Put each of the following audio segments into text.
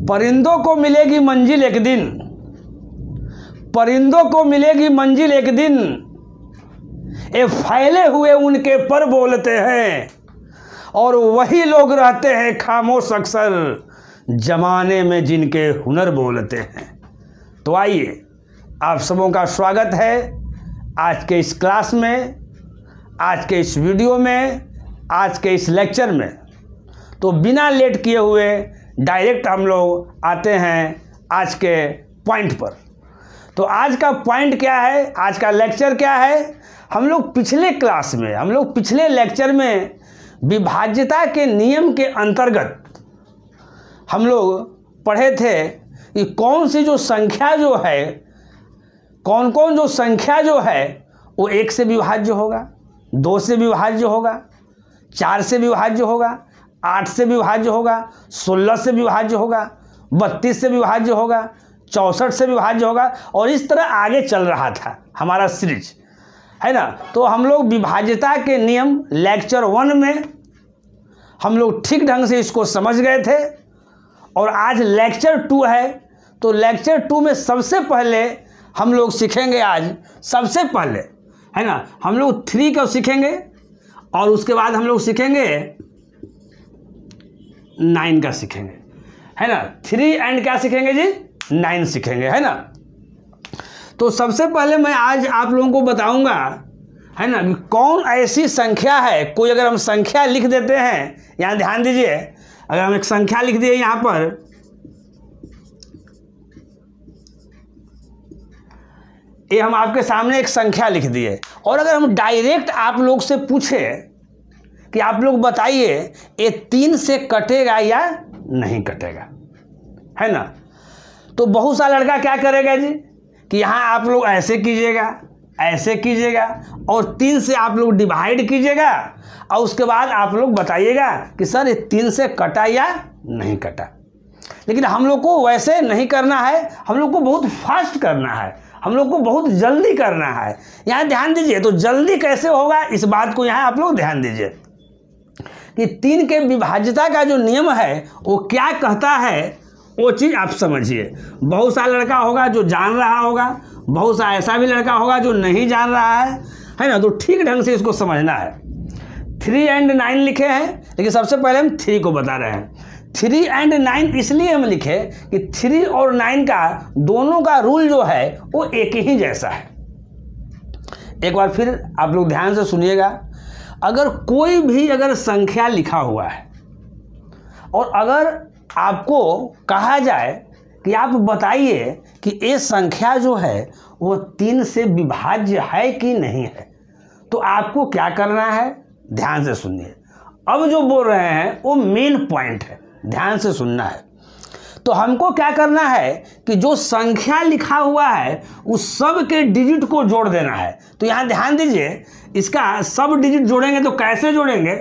परिंदों को मिलेगी मंजिल एक दिन, परिंदों को मिलेगी मंजिल एक दिन, ये फैले हुए उनके पर बोलते हैं और वही लोग रहते हैं खामोश अक्सर जमाने में जिनके हुनर बोलते हैं। तो आइए, आप सबों का स्वागत है आज के इस क्लास में, आज के इस वीडियो में, आज के इस लेक्चर में। तो बिना लेट किए हुए डायरेक्ट हम लोग आते हैं आज के पॉइंट पर। तो आज का पॉइंट क्या है, आज का लेक्चर क्या है? हम लोग पिछले क्लास में, हम लोग पिछले लेक्चर में विभाज्यता के नियम के अंतर्गत हम लोग पढ़े थे कि कौन सी जो संख्या जो है, कौन कौन जो संख्या जो है वो 1 से विभाज्य होगा, 2 से विभाज्य होगा, 4 से विभाज्य होगा, 8 से विभाज्य होगा, 16 से विभाज्य होगा, 32 से विभाज्य होगा, 64 से विभाज्य होगा, और इस तरह आगे चल रहा था हमारा सीरीज, है ना। तो हम लोग विभाज्यता के नियम लेक्चर 1 में हम लोग ठीक ढंग से इसको समझ गए थे, और आज लेक्चर 2 है। तो लेक्चर 2 में सबसे पहले हम लोग सीखेंगे, आज सबसे पहले, है ना, हम लोग 3 को सीखेंगे और उसके बाद हम लोग सीखेंगे 9 का सीखेंगे, है ना। 3 एंड क्या सीखेंगे जी? 9 सीखेंगे, है ना। तो सबसे पहले मैं आज आप लोगों को बताऊंगा, है ना, कि कौन ऐसी संख्या है। कोई अगर हम संख्या लिख देते हैं, यहाँ ध्यान दीजिए, अगर हम एक संख्या लिख दिए यहाँ पर, ये हम आपके सामने एक संख्या लिख दिए, और अगर हम डायरेक्ट आप लोग से पूछे कि आप लोग बताइए ये 3 से कटेगा या नहीं कटेगा, है ना। तो बहुत सा लड़का क्या करेगा जी कि यहाँ आप लोग ऐसे कीजिएगा, ऐसे कीजिएगा, और 3 से आप लोग डिवाइड कीजिएगा, और उसके बाद आप लोग बताइएगा कि सर ये 3 से कटा या नहीं कटा। लेकिन हम लोग को वैसे नहीं करना है, हम लोग को बहुत फास्ट करना है, हम लोग को बहुत जल्दी करना है। यहाँ ध्यान दीजिए, तो जल्दी कैसे होगा इस बात को यहाँ आप लोग ध्यान दीजिए कि 3 के विभाज्यता का जो नियम है वो क्या कहता है, वो चीज़ आप समझिए। बहुत सा लड़का होगा जो जान रहा होगा, बहुत सा ऐसा भी लड़का होगा जो नहीं जान रहा है ना। तो ठीक ढंग से इसको समझना है। 3 एंड 9 लिखे हैं, लेकिन सबसे पहले हम 3 को बता रहे हैं। 3 एंड 9 इसलिए हम लिखे कि 3 और 9 का दोनों का रूल जो है वो एक ही जैसा है। एक बार फिर आप लोग ध्यान से सुनिएगा। अगर कोई भी अगर संख्या लिखा हुआ है और अगर आपको कहा जाए कि आप बताइए कि ये संख्या जो है वो 3 से विभाज्य है कि नहीं है, तो आपको क्या करना है? ध्यान से सुनिए। अब जो बोल रहे हैं वो मेन पॉइंट है, ध्यान से सुनना है। तो हमको क्या करना है कि जो संख्या लिखा हुआ है उस सब के डिजिट को जोड़ देना है। तो यहाँ ध्यान दीजिए, इसका सब डिजिट जोड़ेंगे तो कैसे जोड़ेंगे?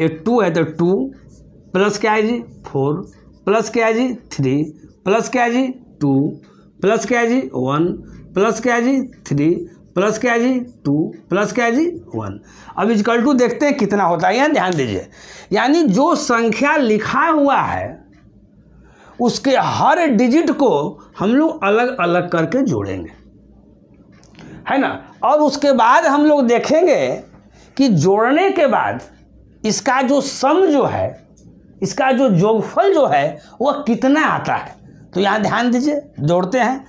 ये 2 है तो 2 प्लस क्या है जी 4 प्लस क्या है जी 3 प्लस क्या है जी 2 प्लस क्या है जी 1 प्लस क्या है जी 3 प्लस क्या है जी 2 प्लस क्या है जी 1। अब इक्वल टू देखते हैं कितना होता है। यहाँ ध्यान दीजिए, यानी जो संख्या लिखा हुआ है उसके हर डिजिट को हम लोग अलग अलग करके जोड़ेंगे, है ना। और उसके बाद हम लोग देखेंगे कि जोड़ने के बाद इसका जो सम जो है, इसका जो जोगफल जो है वह कितना आता है। तो यहाँ ध्यान दीजिए, जोड़ते हैं।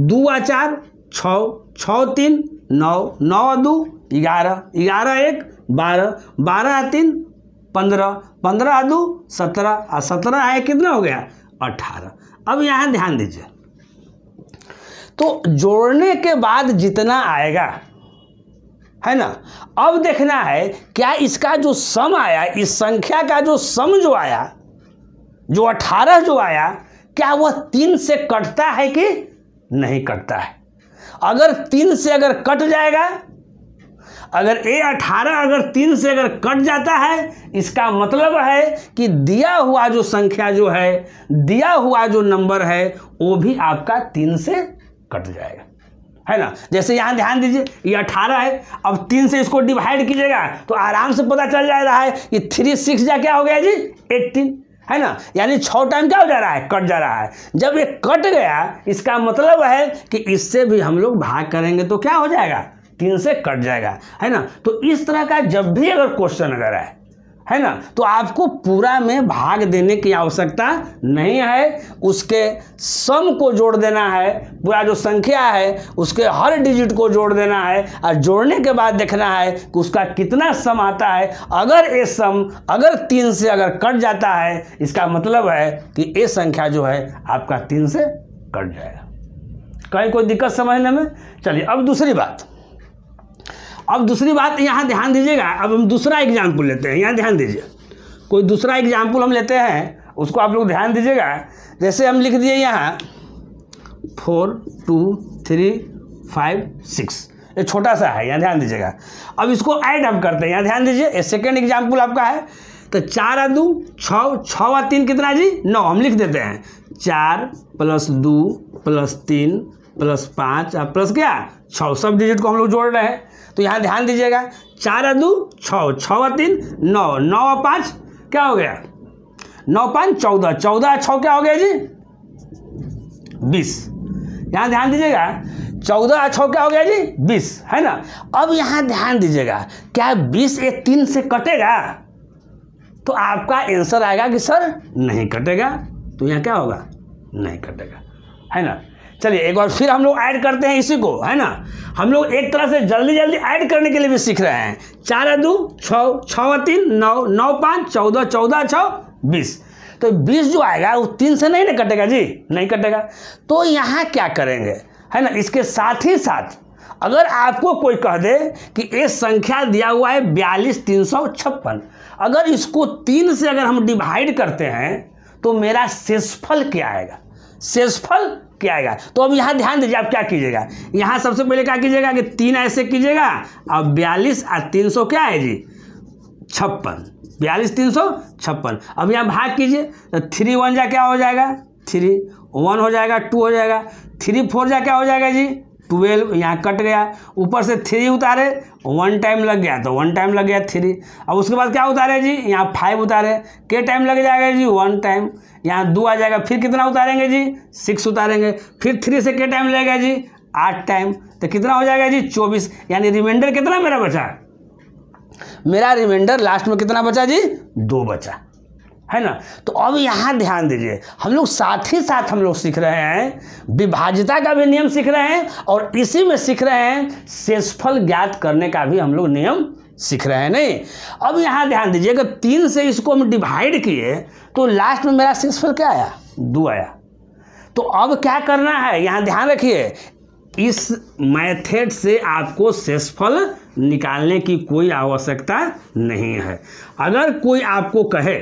2 और 4 6, 6 3 9, 9 और 2 11, 11 1 12, 12 और 3 15, 15 और 2 17, और 17 है कितना हो गया 18। अब यहाँ ध्यान दीजिए, तो जोड़ने के बाद जितना आएगा, है ना, अब देखना है क्या इसका जो सम आया, इस संख्या का जो सम जो आया, जो 18 जो आया, क्या वह 3 से कटता है कि नहीं कटता है। अगर 3 से अगर कट जाएगा, अगर ये 18 अगर 3 से अगर कट जाता है, इसका मतलब है कि दिया हुआ जो संख्या जो है, दिया हुआ जो नंबर है वो भी आपका 3 से कट जाएगा, है ना। जैसे यहाँ ध्यान दीजिए, ये 18 है, अब 3 से इसको डिवाइड कीजिएगा तो आराम से पता चल जा रहा है कि 3 6 जा क्या हो गया जी 18। है ना, यानी 6 टाइम क्या हो जा रहा है, कट जा रहा है। जब ये कट गया इसका मतलब है कि इससे भी हम लोग भाग करेंगे तो क्या हो जाएगा, 3 से कट जाएगा, है ना। तो इस तरह का जब भी अगर क्वेश्चन अगर है ना, तो आपको पूरा में भाग देने की आवश्यकता नहीं है, उसके सम को जोड़ देना है, पूरा जो संख्या है उसके हर डिजिट को जोड़ देना है, और जोड़ने के बाद देखना है कि उसका कितना सम आता है। अगर ये सम अगर 3 से अगर कट जाता है इसका मतलब है कि ये संख्या जो है आपका 3 से कट जाएगा। कहीं कोई दिक्कत समझने में? चलिए अब दूसरी बात यहाँ ध्यान दीजिएगा। अब हम दूसरा एग्जाम्पल लेते हैं, यहाँ ध्यान दीजिए, कोई दूसरा एग्जाम्पल हम लेते हैं, उसको आप लोग ध्यान दीजिएगा। जैसे हम लिख दिए यहाँ 4 2 3 5 6, ये छोटा सा है, यहाँ ध्यान दीजिएगा। अब इसको ऐड हम करते हैं, यहाँ ध्यान दीजिए, ये सेकेंड एग्जाम्पल आपका है। तो 4 और 2 6, 6 और 3 कितना जी, 9। हम लिख देते हैं 4 + 2 + 3 + 5 और प्लस क्या 6, सब डिजिट को हम लोग जोड़ रहे हैं। तो यहाँ ध्यान दीजिएगा, 4 और 2 6, 6 और 3 9, 9 और 5 क्या हो गया, 9 5 14, 14 और 6 क्या हो गया जी 20। यहाँ ध्यान दीजिएगा, 14 और 6 क्या हो गया जी 20, है ना। अब यहाँ ध्यान दीजिएगा, क्या 20 ये 3 से कटेगा? तो आपका आंसर आएगा कि सर नहीं कटेगा। तो यहाँ क्या होगा, नहीं कटेगा, है ना। चलिए एक बार फिर हम लोग ऐड करते हैं इसी को, है ना। हम लोग एक तरह से जल्दी जल्दी ऐड करने के लिए भी सीख रहे हैं। 4 और 2 6, 6 और 3 9, 9 5 14, 14 और 6 20। तो 20 जो आएगा वो 3 से नहीं ना कटेगा जी, नहीं कटेगा। तो यहाँ क्या करेंगे, है ना, इसके साथ ही साथ अगर आपको कोई कह दे कि ये संख्या दिया हुआ है 42,356, अगर इसको 3 से अगर हम डिवाइड करते हैं तो मेरा शेषफल क्या आएगा, शेषफल क्या आएगा। तो अब यहाँ ध्यान दीजिए, आप क्या कीजिएगा, यहाँ सबसे पहले क्या कीजिएगा कि 3 ऐसे कीजिएगा, अब 42 और 300 क्या है जी 56, 42 356। अब यहाँ भाग कीजिए, तो 3 1 जा क्या हो जाएगा 3, 1 हो जाएगा 2 हो जाएगा, 3 4 जा क्या हो जाएगा जी 12, यहाँ कट गया। ऊपर से 3 उतारे, 1 टाइम लग गया तो 1 टाइम लग गया 3। अब उसके बाद क्या उतारे जी, यहाँ 5 उतारे, के टाइम लग जाएगा जी 1 टाइम। यहाँ 2 आ जाएगा, फिर कितना उतारेंगे जी 6 उतारेंगे, फिर 3 से के टाइम लगेगा जी 8 टाइम, तो कितना हो जाएगा जी 24। यानी रिमाइंडर कितना मेरा बचा, मेरा रिमाइंडर लास्ट में कितना बचा जी 2 बचा, है ना। तो अब यहाँ ध्यान दीजिए, हम लोग साथ ही साथ हम लोग सीख रहे हैं विभाज्यता का भी नियम सीख रहे हैं, और इसी में सीख रहे हैं शेषफल ज्ञात करने का भी हम लोग नियम सीख रहे हैं। नहीं, अब यहाँ ध्यान दीजिए, अगर 3 से इसको हम डिवाइड किए तो लास्ट में मेरा शेषफल क्या आया 2 आया। तो अब क्या करना है, यहाँ ध्यान रखिए, इस मेथड से आपको शेषफल निकालने की कोई आवश्यकता नहीं है। अगर कोई आपको कहे,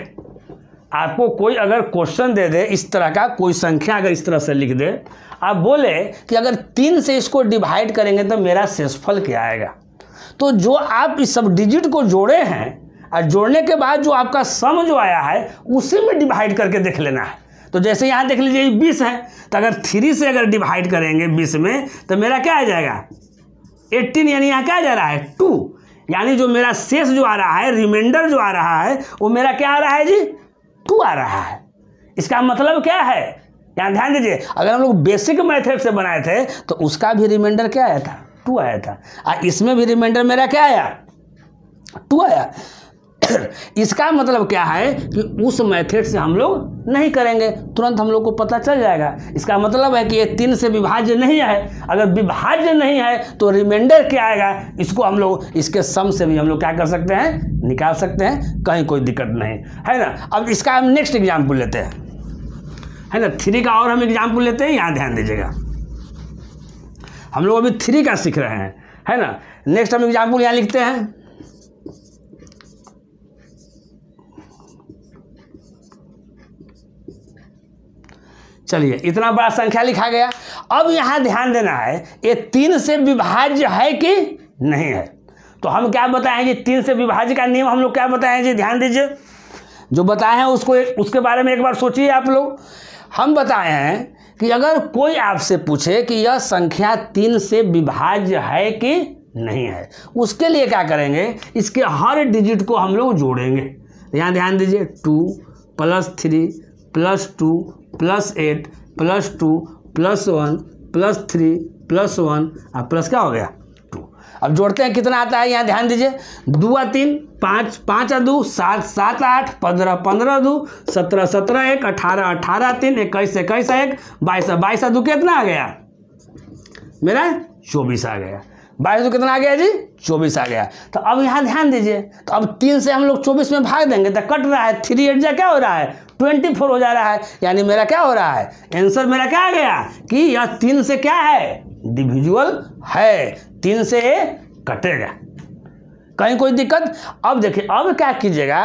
आपको कोई अगर क्वेश्चन दे दे इस तरह का, कोई संख्या अगर इस तरह से लिख दे, आप बोले कि अगर 3 से इसको डिवाइड करेंगे तो मेरा शेषफल क्या आएगा, तो जो आप इस सब डिजिट को जोड़े हैं और जोड़ने के बाद जो आपका सम जो आया है उसी में डिवाइड करके देख लेना है। तो जैसे यहाँ देख लीजिए 20 है, तो अगर 3 से अगर डिवाइड करेंगे 20 में तो मेरा क्या आ जाएगा 18, यानी यहाँ क्या जा रहा है 2, यानी जो मेरा शेष जो आ रहा है, रिमाइंडर जो आ रहा है वो मेरा क्या आ रहा है जी 2 आ रहा है। इसका मतलब क्या है, यहाँ ध्यान दीजिए, अगर हम लोग बेसिक मेथड से बनाए थे तो उसका भी रिमाइंडर क्या आया था 2 आया था, और इसमें भी रिमाइंडर मेरा क्या आया 2 आया। इसका मतलब क्या है कि उस मेथड से हम लोग नहीं करेंगे, तुरंत हम लोग को पता चल जाएगा। इसका मतलब है कि ये 3 से विभाज्य नहीं है। अगर विभाज्य नहीं है तो रिमाइंडर क्या आएगा, इसको हम लोग इसके सम से भी हम लोग क्या कर सकते हैं, निकाल सकते हैं, कहीं कोई दिक्कत नहीं है ना। अब इसका हम नेक्स्ट एग्जाम्पल लेते हैं, है ना, 3 का और हम एग्जाम्पल लेते हैं। यहाँ ध्यान दीजिएगा, हम लोग अभी 3 का सीख रहे हैं, है ना। नेक्स्ट हम एग्जाम्पल यहाँ लिखते हैं, चलिए इतना बड़ा संख्या लिखा गया। अब यहाँ ध्यान देना है, ये 3 से विभाज्य है कि नहीं है। तो हम क्या बताएं जी, 3 से विभाज्य का नियम हम लोग क्या बताएं जी, ध्यान दीजिए, जो बताए हैं उसको उसके बारे में एक बार सोचिए आप लोग। हम बताए हैं कि अगर कोई आपसे पूछे कि यह संख्या 3 से विभाज्य है कि नहीं है, उसके लिए क्या करेंगे, इसके हर डिजिट को हम लोग जोड़ेंगे। यहाँ ध्यान दीजिए 2 +3 +2 +8 +2 +1 +3 +1 और प्लस क्या हो गया 2। अब जोड़ते हैं कितना आता है, यहाँ ध्यान दीजिए, 2 और 3 5, 5 और 2 7, 7 8 15, 15 2 17, 17 1 18, 18 3 21, 21 1 22, 22 2 कितना आ गया मेरा 24 आ गया। 22 कितना आ गया जी 24 आ गया। तो अब यहाँ ध्यान दीजिए, तो अब 3 से हम लोग 24 में भाग देंगे तो कट रहा है, 3 8 जा क्या हो रहा है 24 हो जा रहा है, यानी मेरा क्या हो रहा है आंसर मेरा क्या आ गया कि यह 3 से क्या है डिविजुअल है, 3 से कटेगा। कहीं कोई दिक्कत? अब देखिए अब क्या कीजिएगा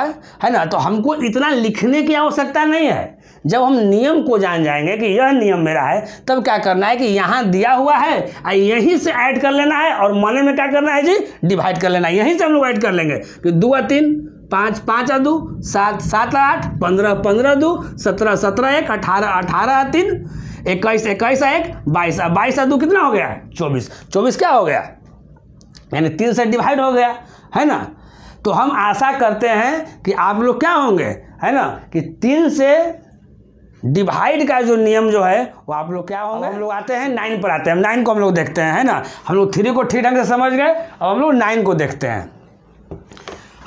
है ना, तो हमको इतना लिखने की आवश्यकता नहीं है। जब हम नियम को जान जाएंगे कि यह नियम मेरा है, तब क्या करना है कि यहाँ दिया हुआ है और यहीं से ऐड कर लेना है और मने में क्या करना है जी डिवाइड कर लेना है। यहीं से हम लोग ऐड कर लेंगे कि 2 और 3 5, 5 और 2 7, 7 और 8 15, 15 2 17, 17 1 18, 18 3 21, 21 1 22, 22 और 2 कितना हो गया 24, 24 क्या हो गया यानी 3 से डिवाइड हो गया है ना। तो हम आशा करते हैं कि आप लोग क्या होंगे है ना कि 3 से डिवाइड का जो नियम जो है वो आप लोग क्या होंगे। हम लोग आते हैं 9 पर आते हैं, 9 को हम लोग देखते हैं है ना। हम लोग 3 को ठीक ढंग से समझ गए, अब हम लोग 9 को देखते हैं।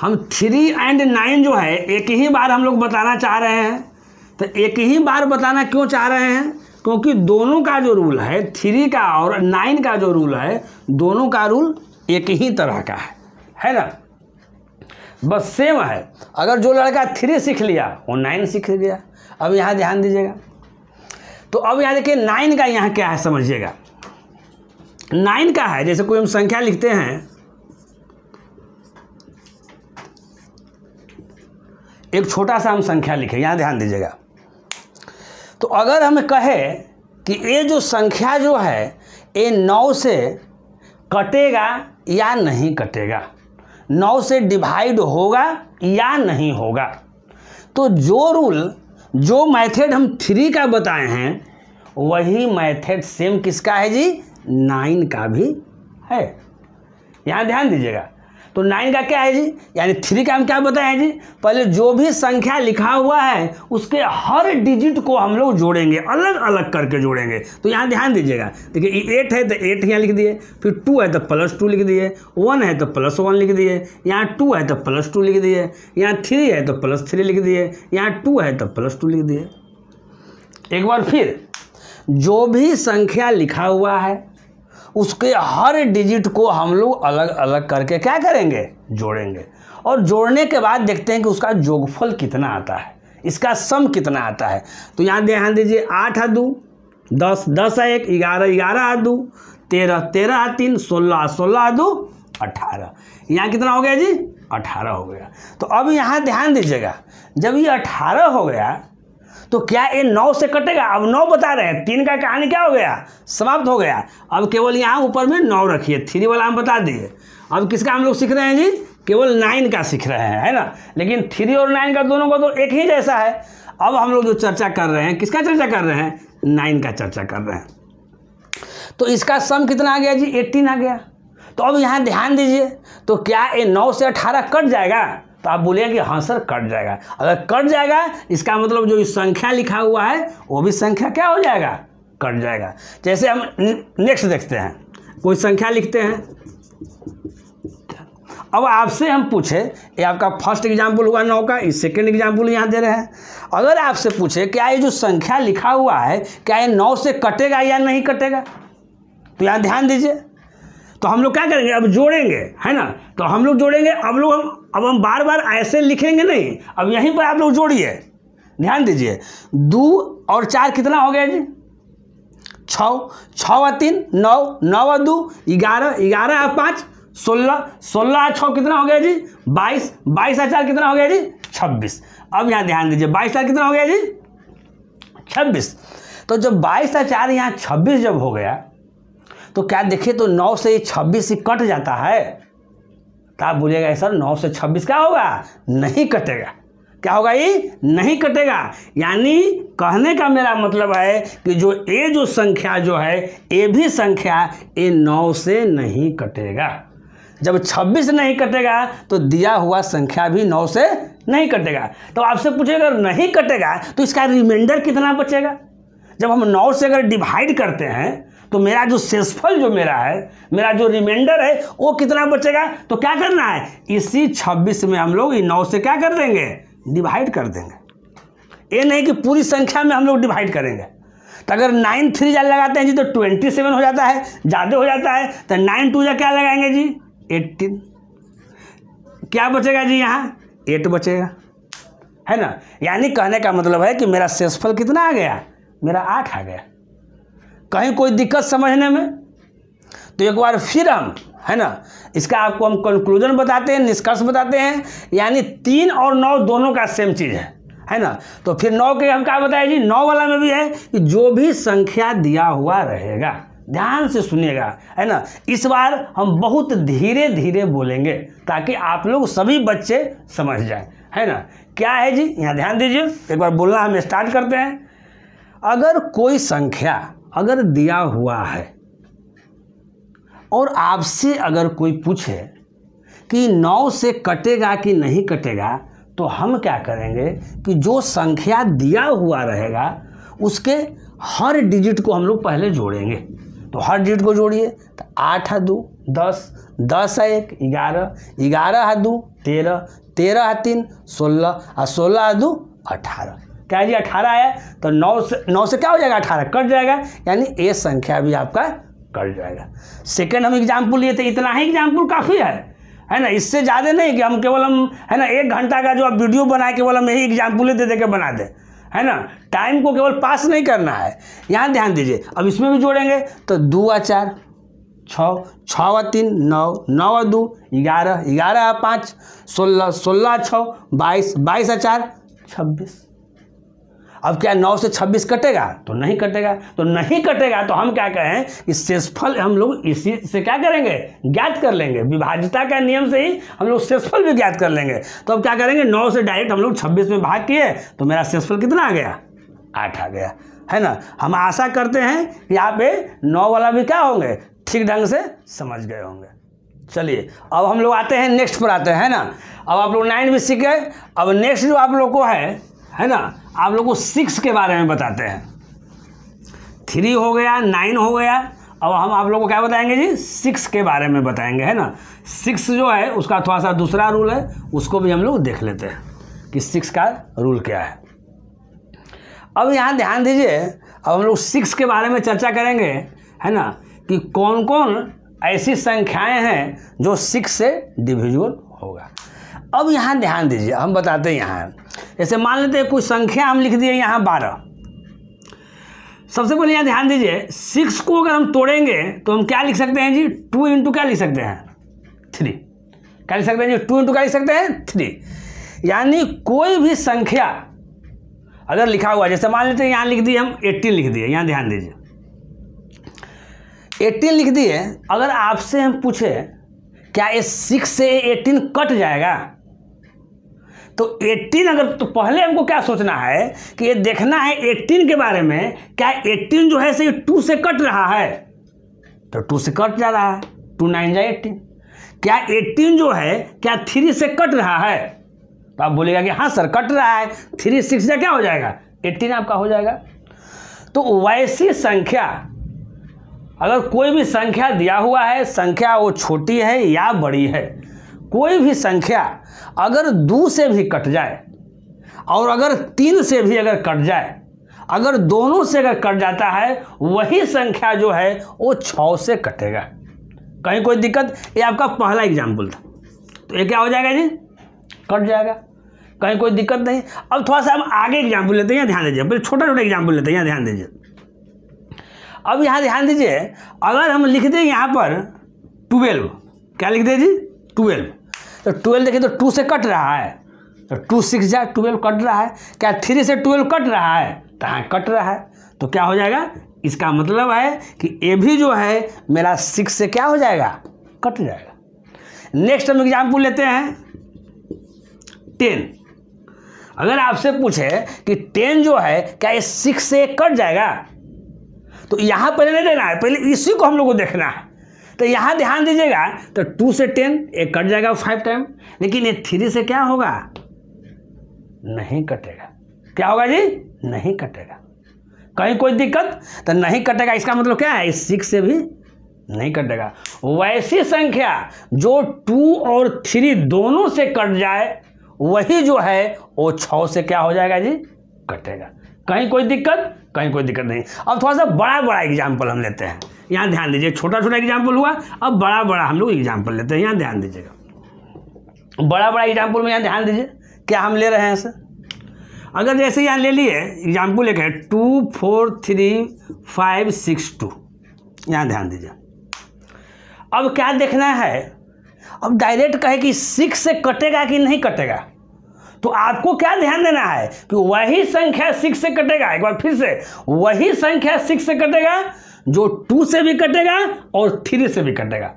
हम 3 और 9 जो है एक ही बार हम लोग बताना चाह रहे हैं। तो एक ही बार बताना क्यों चाह रहे हैं, क्योंकि दोनों का जो रूल है 3 का और 9 का जो रूल है दोनों का रूल एक ही तरह का है ना, बस सेम है। अगर जो लड़का 3 सीख लिया वो 9 सीख गया। अब यहाँ ध्यान दीजिएगा, तो अब यहाँ देखिए 9 का यहाँ क्या है समझिएगा। 9 का है जैसे कोई हम संख्या लिखते हैं, एक छोटा सा हम संख्या लिखे, यहाँ ध्यान दीजिएगा। तो अगर हमें कहे कि ये जो संख्या जो है ये 9 से कटेगा या नहीं कटेगा, 9 से डिवाइड होगा या नहीं होगा, तो जो रूल जो मेथड हम 3 का बताए हैं वही मेथड सेम किसका है जी 9 का भी है। यहाँ ध्यान दीजिएगा, तो 9 का क्या है जी यानी 3 का हम क्या बताए हैं जी, पहले जो भी संख्या लिखा हुआ है उसके हर डिजिट को हम लोग जोड़ेंगे, अलग अलग करके जोड़ेंगे। तो यहाँ ध्यान दीजिएगा, देखिए 8 है तो 8 यहाँ लिख दिए, फिर 2 है तो +2 लिख दिए, 1 है तो +1 लिख दिए, यहाँ 2 है तो +2 लिख दिए, यहाँ 3 है तो +3 लिख दिए, यहाँ 2 है तो +2 लिख दिए। एक बार फिर जो भी संख्या लिखा हुआ है उसके हर डिजिट को हम लोग अलग अलग करके क्या करेंगे जोड़ेंगे, और जोड़ने के बाद देखते हैं कि उसका जोगफल कितना आता है, इसका सम कितना आता है। तो यहाँ ध्यान दीजिए 8 और 2 10, 10 और 1 11, 11 और 2 13, 13 और 3 16, 16 और 2 18। यहाँ कितना हो गया जी 18 हो गया। तो अब यहाँ ध्यान दीजिएगा, जब ये 18 हो गया तो क्या ये 9 से कटेगा। अब 9 बता रहे हैं, 3 का कहानी क्या हो गया समाप्त हो गया। अब केवल यहाँ ऊपर में 9 रखिए, 3 वाला हम बता दिए। अब किसका हम लोग सीख रहे हैं जी केवल 9 का सीख रहे हैं है ना, लेकिन 3 और 9 का दोनों का तो एक ही जैसा है। अब हम लोग जो चर्चा कर रहे हैं किसका चर्चा कर रहे हैं 9 का चर्चा कर रहे हैं। तो इसका सम कितना आ गया जी 18 आ गया। तो अब यहाँ ध्यान दीजिए, तो क्या ये 9 से 18 कट जाएगा, तो आप बोलिए कि हाँ सर कट जाएगा। अगर कट जाएगा इसका मतलब जो संख्या लिखा हुआ है वो भी संख्या क्या हो जाएगा कट जाएगा। जैसे हम नेक्स्ट देखते हैं, कोई संख्या लिखते हैं। अब आपसे हम पूछे, ये आपका फर्स्ट एग्जाम्पल हुआ 9 का, इस सेकेंड एग्जाम्पल यहाँ दे रहे हैं। अगर आपसे पूछे क्या ये जो संख्या लिखा हुआ है क्या ये 9 से कटेगा या नहीं कटेगा, तो यहाँ ध्यान दीजिए। तो हम लोग क्या करेंगे अब जोड़ेंगे है ना, तो हम लोग जोड़ेंगे। अब हम बार बार ऐसे लिखेंगे नहीं, अब यहीं पर आप लोग जोड़िए। ध्यान दीजिए 2 और 4 कितना हो गया जी 6, 6 और 3 9, 9 और 2 11, 11 और 5 16, 16 और 6 कितना हो गया जी 22, 22 और 4 कितना हो गया जी 26। अब यहाँ ध्यान दीजिए 22 और कितना हो गया जी 26। तो जब 22 और 4 यहाँ 26 जब हो गया तो क्या देखिए तो 9 से 26 ही कट जाता है। तो आप बोलिएगा सर 9 से 26 क्या होगा नहीं कटेगा। क्या होगा ये नहीं कटेगा। यानी कहने का मेरा मतलब है कि जो संख्या जो है ये भी संख्या ये 9 से नहीं कटेगा। जब 26 नहीं कटेगा तो दिया हुआ संख्या भी 9 से नहीं कटेगा। तो आपसे पूछेगा अगर नहीं कटेगा तो इसका रिमाइंडर कितना बचेगा। जब हम 9 से अगर डिवाइड करते हैं तो मेरा जो शेषफल जो मेरा है, मेरा जो रिमाइंडर है वो कितना बचेगा। तो क्या करना है, इसी 26 में हम लोग 9 से क्या कर देंगे, डिवाइड कर देंगे। ये नहीं कि पूरी संख्या में हम लोग डिवाइड करेंगे। तो अगर 9 3 लगाते हैं जी तो 27 हो जाता है, ज़्यादा हो जाता है। तो 9 2 क्या लगाएंगे जी, 18। क्या बचेगा जी, यहाँ 8 बचेगा, है ना। यानी कहने का मतलब है कि मेरा शेषफल कितना आ गया, मेरा 8 आ गया। कहीं कोई दिक्कत समझने में, तो एक बार फिर हम, है ना, इसका आपको हम कंक्लूजन बताते हैं, निष्कर्ष बताते हैं। यानी 3 और 9 दोनों का सेम चीज़ है ना। तो फिर 9 के हम क्या बताए जी, 9 वाला में भी है कि जो भी संख्या दिया हुआ रहेगा, ध्यान से सुनिएगा, है ना। इस बार हम बहुत धीरे धीरे बोलेंगे ताकि आप लोग सभी बच्चे समझ जाएं, है ना। क्या है जी, यहाँ ध्यान दीजिए, एक बार बोलना हम स्टार्ट करते हैं। अगर कोई संख्या अगर दिया हुआ है और आपसे अगर कोई पूछे कि 9 से कटेगा कि नहीं कटेगा, तो हम क्या करेंगे कि जो संख्या दिया हुआ रहेगा उसके हर डिजिट को हम लोग पहले जोड़ेंगे। तो हर डिजिट को जोड़िए, तो 8 2 10, 10 1 11, 11 2 13, 13 3 16 और 16 2 18। क्या जी, 18 आया। तो 9 से क्या हो जाएगा, 18 कट जाएगा, यानी ये संख्या भी आपका कट जाएगा। सेकंड हम एग्जाम्पल लिए थे, इतना ही एग्जाम्पल काफ़ी है ना। इससे ज़्यादा नहीं कि हम केवल है ना 1 घंटा का जो आप वीडियो बनाए केवल हम यही एग्जाम्पल दे के बना दें, है ना। टाइम को केवल पास नहीं करना है। यहाँ ध्यान दीजिए, अब इसमें भी जोड़ेंगे तो 2 4 6, 6 3 9, 9 2 11, 11 5 16, 16 6 22, 22 4 26। अब क्या 9 से 26 कटेगा, तो नहीं कटेगा। तो नहीं कटेगा तो हम क्या कहें, इस शेषफल हम लोग इसी से क्या करेंगे, ज्ञात कर लेंगे। विभाज्यता का नियम से ही हम लोग शेषफल भी ज्ञात कर लेंगे। तो अब क्या करेंगे, 9 से डायरेक्ट हम लोग 26 में भाग किए तो मेरा शेषफल कितना आ गया, 8 आ गया, है ना। हम आशा करते हैं कि आप ये 9 वाला भी क्या होंगे, ठीक ढंग से समझ गए होंगे। चलिए अब हम लोग आते हैं नेक्स्ट पर आते हैं, है ना। अब आप लोग 9 भी सीख गए। अब नेक्स्ट जो आप लोग को है ना, आप लोग को 6 के बारे में बताते हैं। 3 हो गया, 9 हो गया। अब हम आप लोग को क्या बताएंगे जी, 6 के बारे में बताएंगे, है ना। 6 जो है उसका थोड़ा सा दूसरा रूल है, उसको भी हम लोग देख लेते हैं कि 6 का रूल क्या है। अब यहाँ ध्यान दीजिए, अब हम लोग 6 के बारे में चर्चा करेंगे, है ना, कि कौन कौन ऐसी संख्याएं हैं जो 6 से डिविजिबल होगा। अब यहाँ ध्यान दीजिए, हम बताते हैं। यहाँ जैसे मान लेते हैं कोई संख्या हम लिख दिए यहाँ 12। सबसे पहले यहाँ ध्यान दीजिए, 6 को अगर हम तोड़ेंगे तो हम क्या लिख सकते हैं जी, 2 इंटू क्या लिख सकते हैं, 3। क्या लिख सकते हैं जी, 2 इंटू क्या लिख सकते हैं, 3। यानी कोई भी संख्या अगर लिखा हुआ, जैसे मान लेते हैं यहाँ लिख दिए हम 18 लिख दिए। यहाँ ध्यान दीजिए, 18 लिख दिए। अगर आपसे हम पूछे क्या ये 6 से 18 कट जाएगा, तो 18 अगर, तो पहले हमको क्या सोचना है कि ये देखना है 18 के बारे में, क्या 18 जो है से 2 से कट रहा है, तो 2 से कट जा रहा है, 2 9 जा 18। क्या 18 जो है क्या 3 से कट रहा है, तो आप बोलेगा कि हाँ सर कट रहा है, 3 6 जा क्या हो जाएगा, 18 आपका हो जाएगा। तो वैसी संख्या, अगर कोई भी संख्या दिया हुआ है, संख्या वो छोटी है या बड़ी है, कोई भी संख्या अगर 2 से भी कट जाए और अगर 3 से भी अगर कट जाए, अगर दोनों से अगर कट जाता है, वही संख्या जो है वो 6 से कटेगा। कहीं कोई दिक्कत, ये आपका पहला एग्जाम्पल था, तो ये क्या हो जाएगा जी, कट जाएगा, कहीं कोई दिक्कत नहीं। अब थोड़ा सा हम आगे एग्जाम्पल लेते हैं, ध्यान दीजिए, पहले छोटा छोटा एग्जाम्पल लेते हैं, यहाँ ध्यान दीजिए। अब यहाँ ध्यान दीजिए, अगर हम लिख दें यहाँ पर 12, क्या लिख दें जी, 12, तो 12 देखिए तो 2 से कट रहा है, तो 2 6 जा 12 कट रहा है। क्या 3 से 12 कट रहा है, तो हाँ कट रहा है, तो क्या हो जाएगा, इसका मतलब है कि ये भी जो है मेरा 6 से क्या हो जाएगा, कट जाएगा। नेक्स्ट हम एग्जाम्पल लेते हैं 10। अगर आपसे पूछे कि 10 जो है क्या ये 6 से कट जाएगा, तो यहाँ पहले नहीं लेना है, पहले इसी को हम लोग को देखना है तो यहाँ ध्यान दीजिएगा, तो 2 से 10 एक कट जाएगा 5 टाइम, लेकिन ये 3 से क्या होगा, नहीं कटेगा। क्या होगा जी, नहीं कटेगा। कहीं कोई दिक्कत, तो नहीं कटेगा, इसका मतलब क्या है, इस 6 से भी नहीं कटेगा। वैसी संख्या जो 2 और 3 दोनों से कट जाए, वही जो है वो 6 से क्या हो जाएगा जी, कटेगा। कहीं कोई दिक्कत, कहीं कोई दिक्कत नहीं। अब थोड़ा सा बड़ा बड़ा एग्जाम्पल हम लेते हैं, यहाँ ध्यान दीजिए। छोटा छोटा एग्जाम्पल हुआ, अब बड़ा बड़ा हम लोग एग्जाम्पल लेते हैं, यहाँ ध्यान दीजिएगा। बड़ा बड़ा एग्जाम्पल में यहाँ ध्यान दीजिए क्या हम ले रहे हैं सर। अगर जैसे यहाँ ले लिए एग्जाम्पल एक है 2 4 3 5 6 2, यहाँ ध्यान दीजिए। अब क्या देखना है, अब डायरेक्ट कहे कि 6 से कटेगा कि नहीं कटेगा, तो आपको क्या ध्यान देना है कि वही संख्या 6 से कटेगा। एक बार फिर से, वही संख्या 6 से कटेगा जो 2 से भी कटेगा और 3 से भी कटेगा।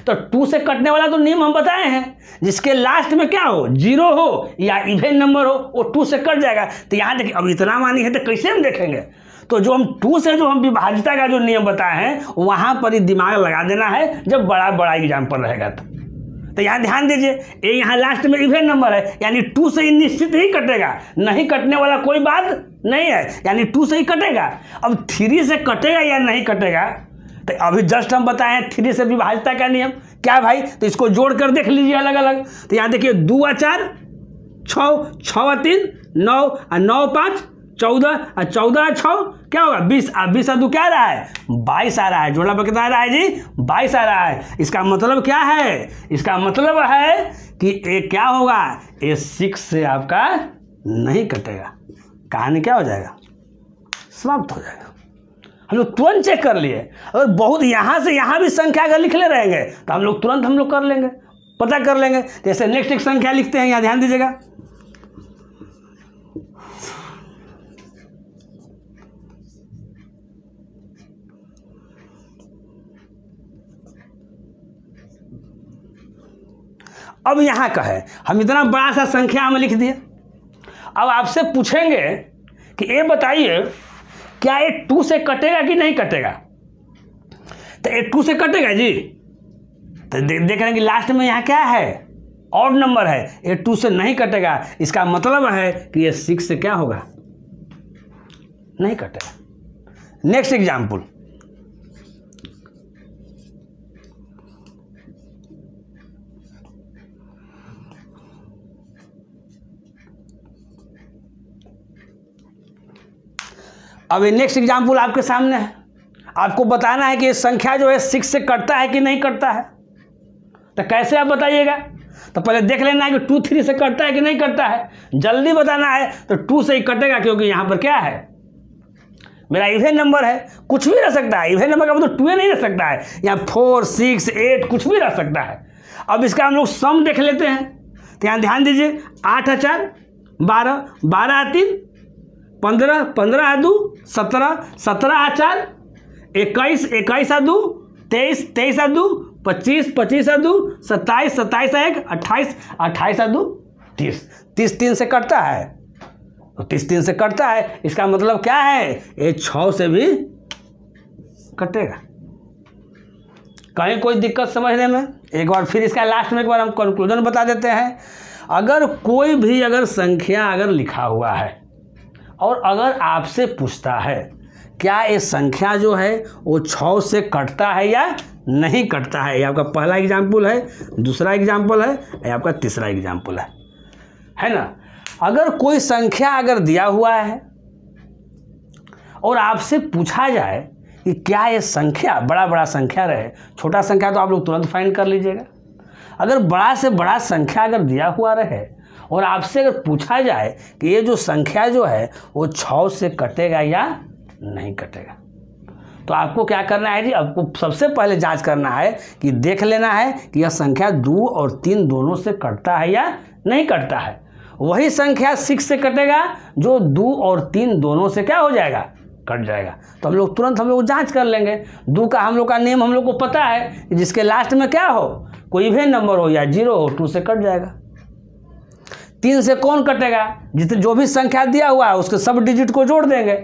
तो 2 से कटने वाला तो नियम हम बताए हैं, जिसके लास्ट में क्या हो, 0 हो या इवन नंबर हो, वो 2 से कट जाएगा। तो यहाँ देखिए, अब इतना मानी है तो कैसे हम देखेंगे, तो जो हम 2 से जो हम विभाज्यता का जो नियम बताए हैं, वहाँ पर ही दिमाग लगा देना है जब बड़ा बड़ा एग्जाम्पल रहेगा। तो यहाँ ध्यान दीजिए, ये यहाँ लास्ट में इवन नंबर है, यानी 2 से ही निश्चित ही कटेगा, नहीं कटने वाला कोई बात नहीं है, यानी 2 से ही कटेगा। अब 3 से कटेगा या नहीं कटेगा, तो अभी जस्ट हम बताए हैं 3 से विभाज्यता का नियम क्या भाई, तो इसको जोड़ कर देख लीजिए अलग अलग। तो यहाँ देखिए 2 और 4 6, 6 और 3 9, और 9 और 5 14, और 14 और 6 क्या होगा 20, और 20 और 2 क्या आ रहा है 22 आ रहा है। जोड़ा पर कितना आ रहा है जी 22 आ रहा है। इसका मतलब क्या है, इसका मतलब है कि ये क्या होगा, ये 6 से आपका नहीं कटेगा। कहानी क्या हो जाएगा, समाप्त हो जाएगा। हम लोग तुरंत चेक कर लिए, अगर बहुत यहाँ से यहाँ भी संख्या अगर लिख ले रहेंगे तो हम लोग तुरंत हम लोग कर लेंगे, पता कर लेंगे। जैसे नेक्स्ट एक संख्या लिखते हैं, यहाँ ध्यान दीजिएगा। अब यहाँ का है, हम इतना बड़ा सा संख्या में लिख दिए। अब आपसे पूछेंगे कि ये बताइए क्या ये 2 से कटेगा कि नहीं कटेगा, तो ये 2 से कटेगा जी। तो देख रहे हैं कि लास्ट में यहाँ क्या है, ऑड नंबर है, ये 2 से नहीं कटेगा। इसका मतलब है कि ये 6 से क्या होगा, नहीं कटेगा। नेक्स्ट एग्जाम्पल, अब ये नेक्स्ट एग्जाम्पल आपके सामने है। आपको बताना है कि ये संख्या जो है 6 से कटता है कि नहीं कटता है। तो कैसे आप बताइएगा, तो पहले देख लेना है कि 2 3 से कटता है कि नहीं कटता है। जल्दी बताना है तो 2 से ही कटेगा, क्योंकि यहाँ पर क्या है, मेरा इवन नंबर है, कुछ भी रह सकता है। इवन नंबर का मतलब 2 नहीं रह सकता है, यहाँ 4 6 8 कुछ भी रह सकता है। अब इसका हम लोग सम देख लेते हैं। तो यहाँ ध्यान दीजिए, 8 और 4 12, 12 और 3 15, 15 और 2 17, 17 और 4 21, 21 और 2 23, 23 और 2 25, 25 और 2 27, 27 और 1 28, 28 और 2 30, 30 3 से कटता है, तो 30 3 से कटता है। इसका मतलब क्या है, ये 6 से भी कटेगा। कहीं कोई दिक्कत समझने में, एक बार फिर इसका लास्ट में एक बार हम कंक्लूजन बता देते हैं। अगर कोई भी अगर संख्या अगर लिखा हुआ है और अगर आपसे पूछता है क्या ये संख्या जो है वो 6 से कटता है या नहीं कटता है, ये आपका पहला एग्जाम्पल है, दूसरा एग्जाम्पल है, ये आपका तीसरा एग्जाम्पल है ना। अगर कोई संख्या अगर दिया हुआ है और आपसे पूछा जाए कि क्या ये संख्या, बड़ा बड़ा संख्या रहे, छोटा संख्या तो आप लोग तुरंत फाइंड कर लीजिएगा। अगर बड़ा से बड़ा संख्या अगर दिया हुआ रहे और आपसे अगर पूछा जाए कि ये जो संख्या जो है वो 6 से कटेगा या नहीं कटेगा, तो आपको क्या करना है जी, आपको सबसे पहले जांच करना है कि देख लेना है कि यह संख्या 2 और 3 दोनों से कटता है या नहीं कटता है। वही संख्या 6 से कटेगा जो 2 और 3 दोनों से क्या हो जाएगा, कट जाएगा। तो हम लोग तुरंत हम लोग जांच कर लेंगे। 2 का हम लोग का नियम हम लोग को पता है कि जिसके लास्ट में क्या हो, कोई इवन नंबर हो या 0 हो, 2 से कट जाएगा। 3 से कौन कटेगा, जो भी संख्या दिया हुआ है उसके सब डिजिट को जोड़ देंगे,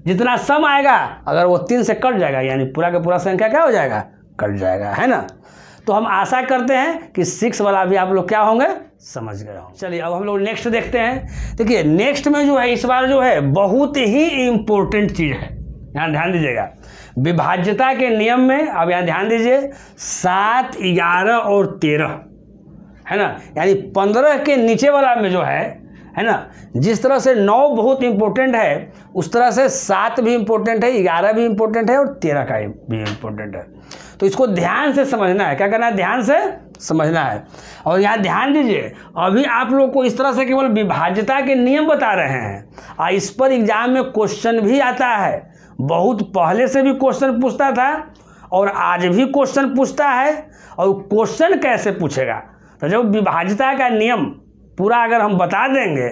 जितना सम आएगा अगर वो 3 से कट जाएगा यानी पूरा का पूरा संख्या क्या हो जाएगा, कट जाएगा, है ना। तो हम आशा करते हैं कि 6 वाला भी आप लोग क्या होंगे, समझ गए होंगे। चलिए अब हम लोग नेक्स्ट देखते हैं। देखिए नेक्स्ट में जो है इस बार जो है बहुत ही इम्पोर्टेंट चीज़ है, यहाँ ध्यान दीजिएगा। विभाज्यता के नियम में अब यहाँ ध्यान दीजिए 7, 11 और 13, है ना, यानी 15 के नीचे वाला में जो है ना, जिस तरह से 9 बहुत इंपॉर्टेंट है उस तरह से 7 भी इंपॉर्टेंट है, 11 भी इंपॉर्टेंट है और 13 का भी इंपॉर्टेंट है। तो इसको ध्यान से समझना है, क्या करना है, ध्यान से समझना है। और यहाँ ध्यान दीजिए अभी आप लोग को इस तरह से केवल विभाज्यता के नियम बता रहे हैं, और इस पर एग्जाम में क्वेश्चन भी आता है। बहुत पहले से भी क्वेश्चन पूछता था और आज भी क्वेश्चन पूछता है। और क्वेश्चन कैसे पूछेगा, तो जब विभाज्यता का नियम पूरा अगर हम बता देंगे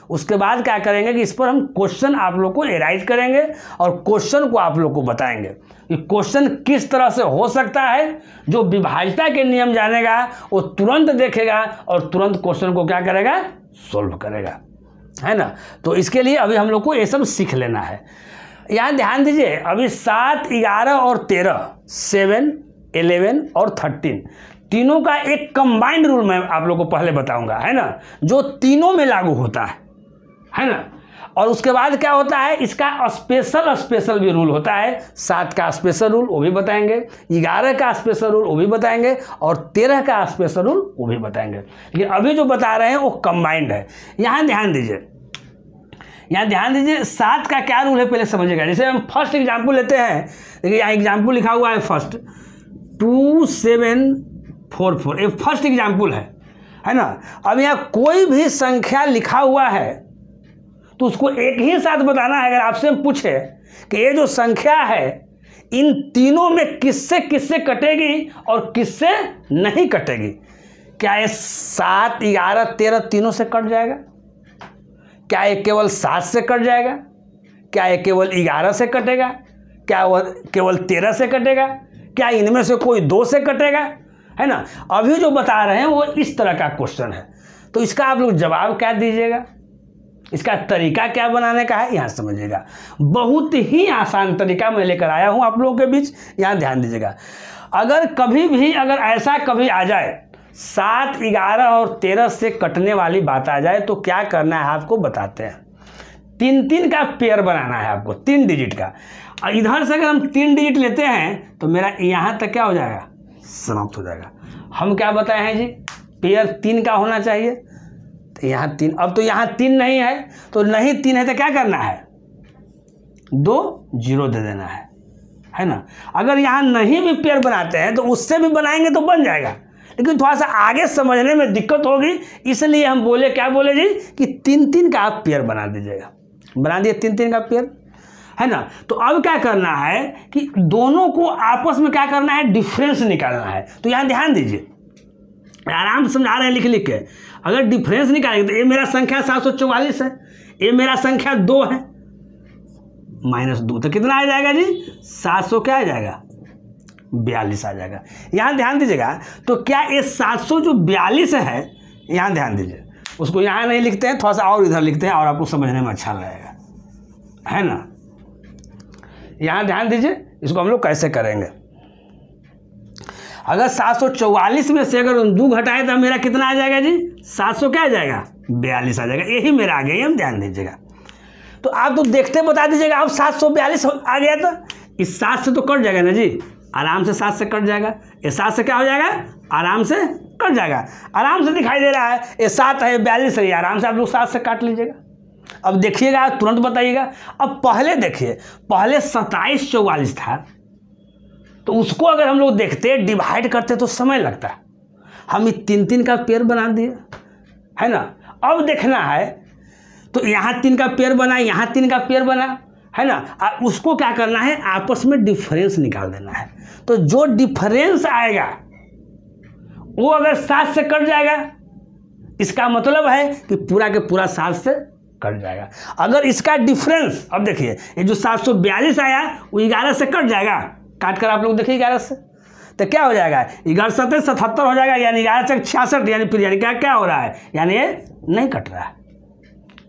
उसके बाद क्या करेंगे कि इस पर हम क्वेश्चन आप लोग को एराइज करेंगे और क्वेश्चन को आप लोग को बताएंगे कि क्वेश्चन किस तरह से हो सकता है। जो विभाज्यता के नियम जानेगा वो तुरंत देखेगा और तुरंत क्वेश्चन को क्या करेगा, सोल्व करेगा, है ना। तो इसके लिए अभी हम लोग को ये सब सीख लेना है। यहाँ ध्यान दीजिए अभी 7, 11 और 13, 7, 11 और 13 तीनों का एक कंबाइंड रूल मैं आप लोग को पहले बताऊंगा, है ना, जो तीनों में लागू होता है ना। और उसके बाद क्या होता है, इसका स्पेशल भी रूल होता है। 7 का स्पेशल रूल वो भी बताएंगे, 11 का स्पेशल रूल वो भी बताएंगे और 13 का स्पेशल रूल वो भी बताएंगे। लेकिन अभी जो बता रहे हैं वो कंबाइंड है। यहाँ ध्यान दीजिए 7 का क्या रूल है पहले समझिएगा। जैसे हम फर्स्ट एग्जाम्पल लेते हैं, देखिए यहाँ एग्जाम्पल लिखा हुआ है फर्स्ट 2744, ये फर्स्ट एग्जाम्पल है ना। अब यहाँ कोई भी संख्या लिखा हुआ है तो उसको एक ही साथ बताना है। अगर आपसे हम पूछे कि ये जो संख्या है इन तीनों में किससे किससे कटेगी और किससे नहीं कटेगी, क्या ये 7, 11, 13 तीनों से कट जाएगा, क्या ये केवल 7 से कट जाएगा, क्या ये केवल 11 से कटेगा, क्या वह केवल 13 से कटेगा, क्या इनमें से कोई 2 से कटेगा, है ना। अभी जो बता रहे हैं वो इस तरह का क्वेश्चन है। तो इसका आप लोग जवाब क्या दीजिएगा, इसका तरीका क्या बनाने का है, यहाँ समझिएगा। बहुत ही आसान तरीका मैं लेकर आया हूँ आप लोगों के बीच, यहाँ ध्यान दीजिएगा। अगर कभी भी अगर ऐसा कभी आ जाए 7, 11 और 13 से कटने वाली बात आ जाए तो क्या करना है आपको बताते हैं। 3 का पेयर बनाना है आपको, 3 डिजिट का। और इधर से अगर हम 3 डिजिट लेते हैं तो मेरा यहाँ तक क्या हो जाएगा, समाप्त हो जाएगा। हम क्या बताए हैं जी, पेयर 3 का होना चाहिए। तो यहाँ 3, अब तो यहाँ 3 नहीं है तो नहीं 3 है तो क्या करना है, 2 0 दे देना है ना। अगर यहाँ नहीं भी पेयर बनाते हैं तो उससे भी बनाएंगे तो बन जाएगा, लेकिन थोड़ा सा आगे समझने में दिक्कत होगी, इसलिए हम बोले क्या बोले जी कि 3 का आप पेयर बना दीजिएगा। बना दिए 3 का पेयर, है ना। तो अब क्या करना है कि दोनों को आपस में क्या करना है, डिफरेंस निकालना है। तो यहाँ ध्यान दीजिए, आराम से समझा रहे हैं लिख के। अगर डिफरेंस निकालेंगे तो ये मेरा संख्या 744 है, ये मेरा संख्या 2 है, -2 तो कितना आ जाएगा जी, 700 क्या आ जाएगा, 42 आ जाएगा। यहाँ ध्यान दीजिएगा। तो क्या ये 742 है, यहाँ ध्यान दीजिए, उसको यहाँ नहीं लिखते हैं, थोड़ा सा और इधर लिखते हैं और आपको समझने में अच्छा लगेगा, है ना। यहाँ ध्यान दीजिए, इसको हम लोग कैसे करेंगे। अगर 744 में से अगर 2 घटाए तो मेरा कितना आ जाएगा जी, 700 क्या आ जाएगा, 42 आ जाएगा। यही मेरा आ गया, हम ध्यान दीजिएगा। तो आप तो देखते बता दीजिएगा। अब 742 आ गया तो इस 7 से तो कट जाएगा ना जी, आराम से 7 से कट जाएगा। ये 7 से क्या हो जाएगा, आराम से कट जाएगा। आराम से दिखाई दे रहा है, ये 7 है, 42 है, आराम से आप लोग 7 से काट लीजिएगा। अब देखिएगा, तुरंत बताइएगा। अब पहले देखिए, पहले 2744 था, तो उसको अगर हम लोग देखते डिवाइड करते तो समय लगता है। हम 3 का पेयर बना दिए, है ना। अब देखना है तो यहाँ 3 का पेयर बना, यहाँ 3 का पेयर बना, है ना। उसको क्या करना है, आपस में डिफरेंस निकाल देना है। तो जो डिफरेंस आएगा वो अगर 7 से कट जाएगा, इसका मतलब है कि पूरा के पूरा 7 से कट जाएगा। अगर इसका डिफरेंस, अब देखिए ये जो 742 आया वो 11 से कट जाएगा, काट कर आप लोग देखिए 11 से, तो क्या हो जाएगा, 11 7 77 हो जाएगा, यानी 11 से 66, यानी फिर यानी क्या हो रहा है, यानी ये नहीं कट रहा है।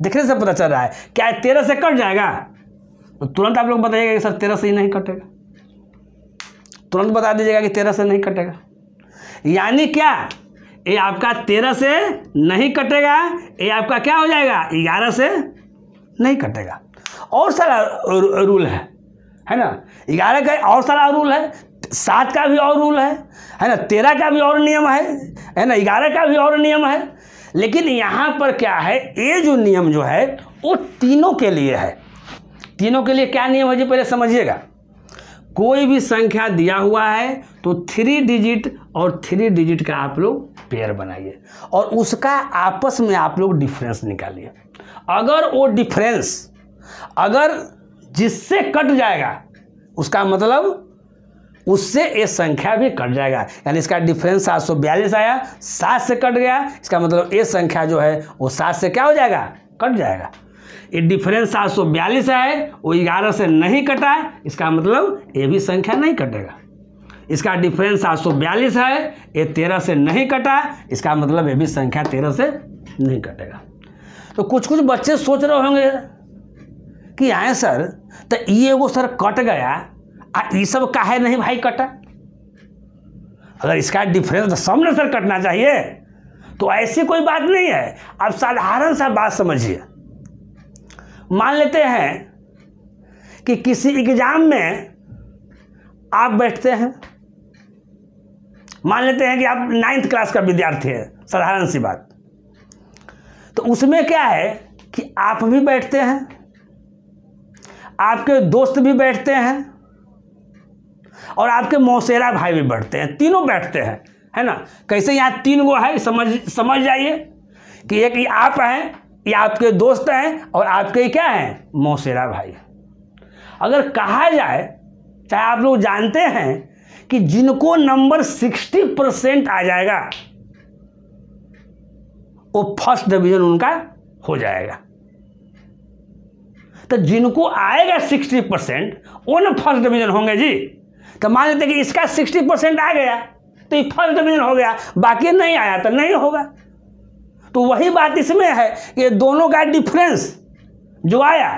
देखने से पता चल रहा है। क्या 13 से कट जाएगा, तो तुरंत आप लोग बताइएगा कि सर 13 से ही नहीं कटेगा। तुरंत बता दीजिएगा कि 13 से नहीं कटेगा। यानी क्या, ये आपका 13 से नहीं कटेगा, ये आपका क्या हो जाएगा 11 से नहीं कटेगा। और सारा रूल है ना, 11 का और सारा रूल है, 7 का भी और रूल है ना, 13 का भी और नियम है ना, 11 का भी और नियम है। लेकिन यहाँ पर क्या है, ये जो नियम जो है वो तीनों के लिए है। तीनों के लिए क्या नियम है जी, पहले समझिएगा। कोई भी संख्या दिया हुआ है तो 3 डिजिट और 3 डिजिट का आप लोग पेयर बनाइए और उसका आपस में आप लोग डिफरेंस निकालिए। अगर वो डिफरेंस अगर जिससे कट जाएगा, उसका मतलब उससे ये संख्या भी कट जाएगा। यानी इसका डिफरेंस 742 आया, 7 से कट गया, इसका मतलब ये संख्या जो है वो 7 से क्या हो जाएगा, कट जाएगा। ये डिफरेंस 742 है, वो 11 से नहीं कटा, इसका मतलब ये भी संख्या नहीं कटेगा। इसका डिफरेंस 742 है, ये 13 से नहीं कटा, इसका मतलब ये भी संख्या 13 से नहीं कटेगा। तो कुछ बच्चे सोच रहे होंगे कि आए सर, तो ये वो सर कट गया, ये सब काहे नहीं भाई कटा? अगर इसका डिफरेंस सब ने सर कटना चाहिए, तो ऐसी कोई बात नहीं है। अब साधारण सा बात समझिए। मान लेते हैं कि किसी एग्जाम में आप बैठते हैं, मान लेते हैं कि आप 9th क्लास का विद्यार्थी है, साधारण सी बात। तो उसमें क्या है कि आप भी बैठते हैं, आपके दोस्त भी बैठते हैं और आपके मौसेरा भाई भी बैठते हैं, तीनों बैठते हैं, है ना। कैसे यहाँ 3 गो है, समझ जाइए कि एक ये आप हैं, ये आपके दोस्त हैं और आपके क्या हैं, मौसेरा भाई। अगर कहा जाए, चाहे आप लोग जानते हैं कि जिनको नंबर 60% आ जाएगा वो फर्स्ट डिवीजन उनका हो जाएगा। तो जिनको आएगा 60% वो ना फर्स्ट डिवीजन होंगे जी। तो मान लेते कि इसका 60% आ गया तो ये फर्स्ट डिवीजन हो गया, बाकी नहीं आया तो नहीं होगा। तो वही बात इसमें है कि दोनों का डिफरेंस जो आया,